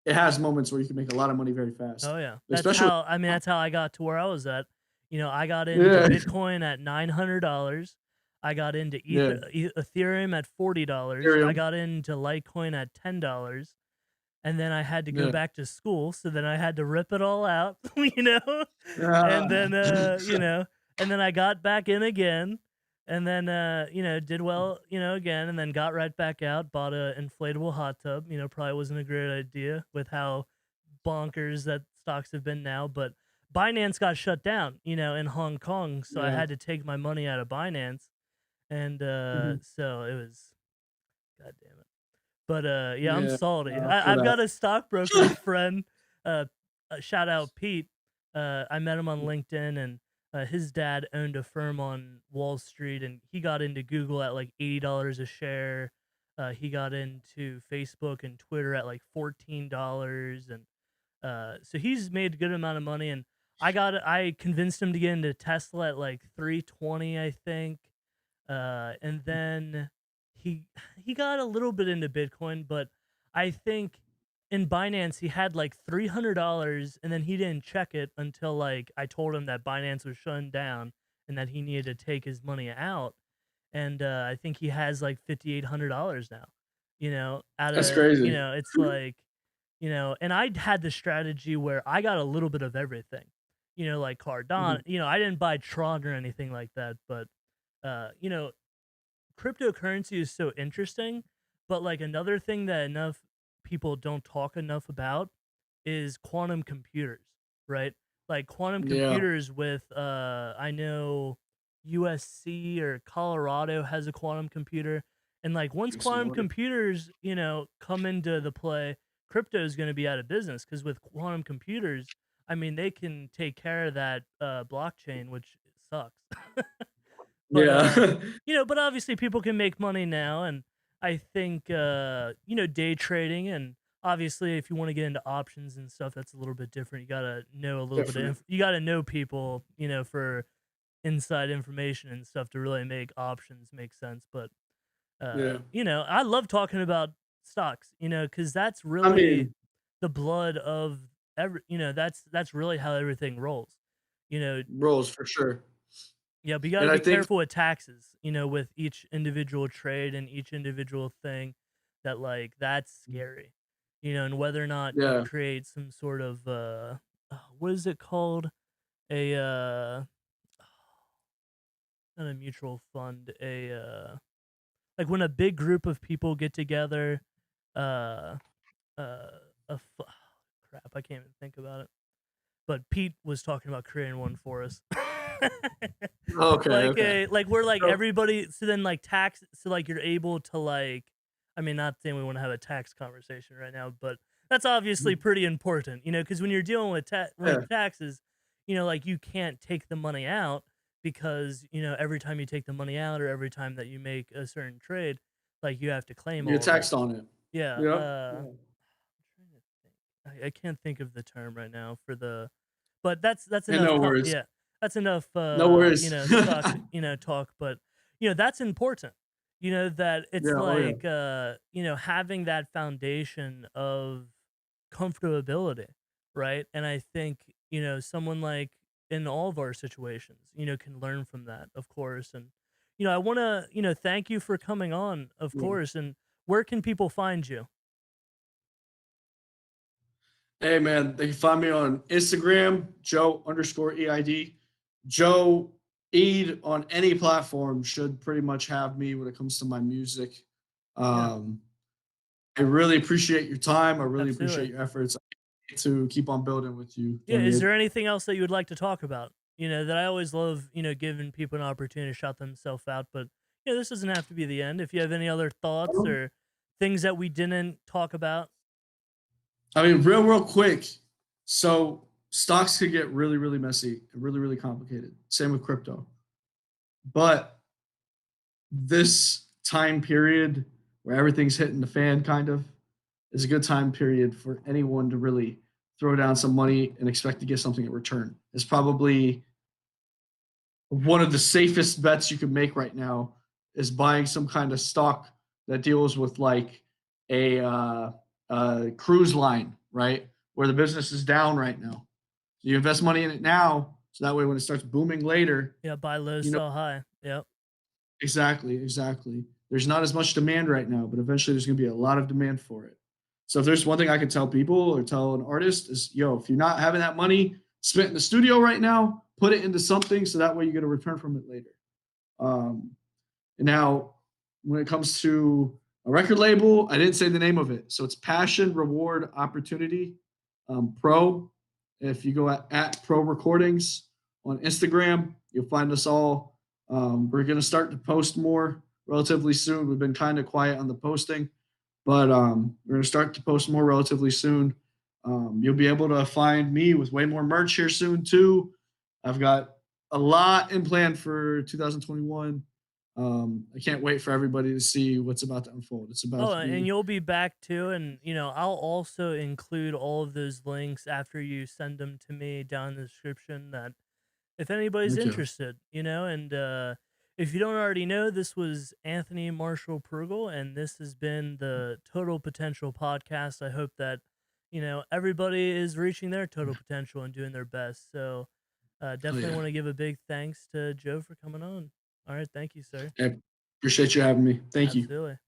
it has moments where you can make a lot of money very fast, Oh yeah. That's especially how I mean, that's how I got to where I was at. I got into yeah, Bitcoin at $900. I got into yeah, Ethereum at $40. I Ethereum, got into Litecoin at $10. And then I had to go yeah, back to school, so then I had to rip it all out, you know? And then, ah, and then I got back in again, and then, did well, again, and then got right back out, bought a inflatable hot tub, probably wasn't a great idea with how bonkers that stocks have been now, but Binance got shut down, in Hong Kong, so I yeah, had to take my money out of Binance, and, mhm, so it was god damn it. But, yeah, I'm yeah. salty. For I've that. got a stockbroker friend, uh, shout out Pete. I met him on LinkedIn, and, his dad owned a firm on Wall Street, and he got into Google at, like, $80 a share. He got into Facebook and Twitter at, like, $14, and, so he's made a good amount of money, and I convinced him to get into Tesla at, like, 320, I think. And then he he got a little bit into Bitcoin, but I think in Binance he had like $300, and then he didn't check it until like I told him that Binance was shutting down and that he needed to take his money out. And I think he has like $5,800 now. Out That's of crazy. it's like and I had the strategy where I got a little bit of everything. Like Cardano. Mhm. I didn't buy Tron or anything like that, but cryptocurrency is so interesting, but like another thing that enough people don't talk enough about is quantum computers, right? Like quantum Yeah, computers with I know USC or Colorado has a quantum computer, and like once drink some quantum water. computers, come into the play, crypto is going to be out of business because with quantum computers, I mean they can take care of that blockchain, which sucks. But, Yeah. but obviously people can make money now, and I think, day trading, and obviously if you wanna get into options and stuff, that's a little bit different. You gotta know a little bit of Different. you gotta know people, for inside information and stuff to really make options make sense, but, Yeah. I love talking about stocks, because that's I really mean, the blood of that's really how everything rolls, you know roles for sure. yeah, but you gotta And I be think careful with taxes, with each individual trade and each individual thing that that's scary. And whether or not you yeah, create some sort of what is it called? A not a mutual fund, like when a big group of people get together, uh uh crap, I can't even think about it. But Pete was talking about creating one for us. okay, Like okay. a like we're like So everybody so then like tax so like you're able to I mean not saying we want to have a tax conversation right now, but that's obviously mhm, pretty important, because when you're dealing with yeah, taxes, like you can't take the money out because, every time you take the money out or every time that you make a certain trade, like you have to claim you get all of it. taxed on it. Yeah, Yep. Yeah. trying to think. I can't think of the term right now for the but that's And enough no worries. yeah. That's enough No worries. stock, talk, but that's important. That it's Yeah, oh yeah. like having that foundation of comfortability, right? And I think, someone like in all of our situations, can learn from that, of course. And I want to, thank you for coming on, of Yeah. course. And where can people find you? Hey man, they can find me on Instagram, Joe underscore EID. Joe Eid on any platform should pretty much have me when it comes to my music. Yeah, Um, I really appreciate your time. I really appreciate absolutely. your efforts to keep on building with you, Yeah, is Tony. there anything else that you would like to talk about? That I always love, giving people an opportunity to shout themselves out, but this doesn't have to be the end. If you have any other thoughts or things that we didn't talk about. I mean, real quick. So stocks could get really, really messy and really, really complicated. Same with crypto. But this time period where everything's hitting the fan, kind of, is a good time period for anyone to really throw down some money and expect to get something in return. It's probably one of the safest bets you can make right now is buying some kind of stock that deals with like a cruise line, right? Where the business is down right now. So you invest money in it now, so that way when it starts booming later, Yeah, buy low, you know sell high. Yep. exactly, exactly. There's not as much demand right now, but eventually there's going to be a lot of demand for it. So if there's one thing I could tell people or tell an artist is, yo, if you're not having that money spent in the studio right now, put it into something so that way you get a return from it later. Um, and now, when it comes to a record label, I didn't say the name of it. So it's Passion Reward Opportunity Pro. If you go at Pro Recordings on Instagram, you'll find us all. We're going to start to post more relatively soon. We've been kind of quiet on the posting, but we're going to start to post more relatively soon. You'll be able to find me with way more merch here soon, too. I've got a lot in plan for 2021. I can't wait for everybody to see what's about to unfold. It's about Oh, to and be you'll be back too, and I'll also include all of those links after you send them to me down in the description. That if anybody's thank you. interested, and if you don't already know, this was Anthony Marshall Prugel, and this has been the Total Potential podcast. I hope that everybody is reaching their total potential and doing their best. So Oh definitely yeah. want to give a big thanks to Joe for coming on. All right, thank you, sir. I appreciate you having me. Thank you. Absolutely.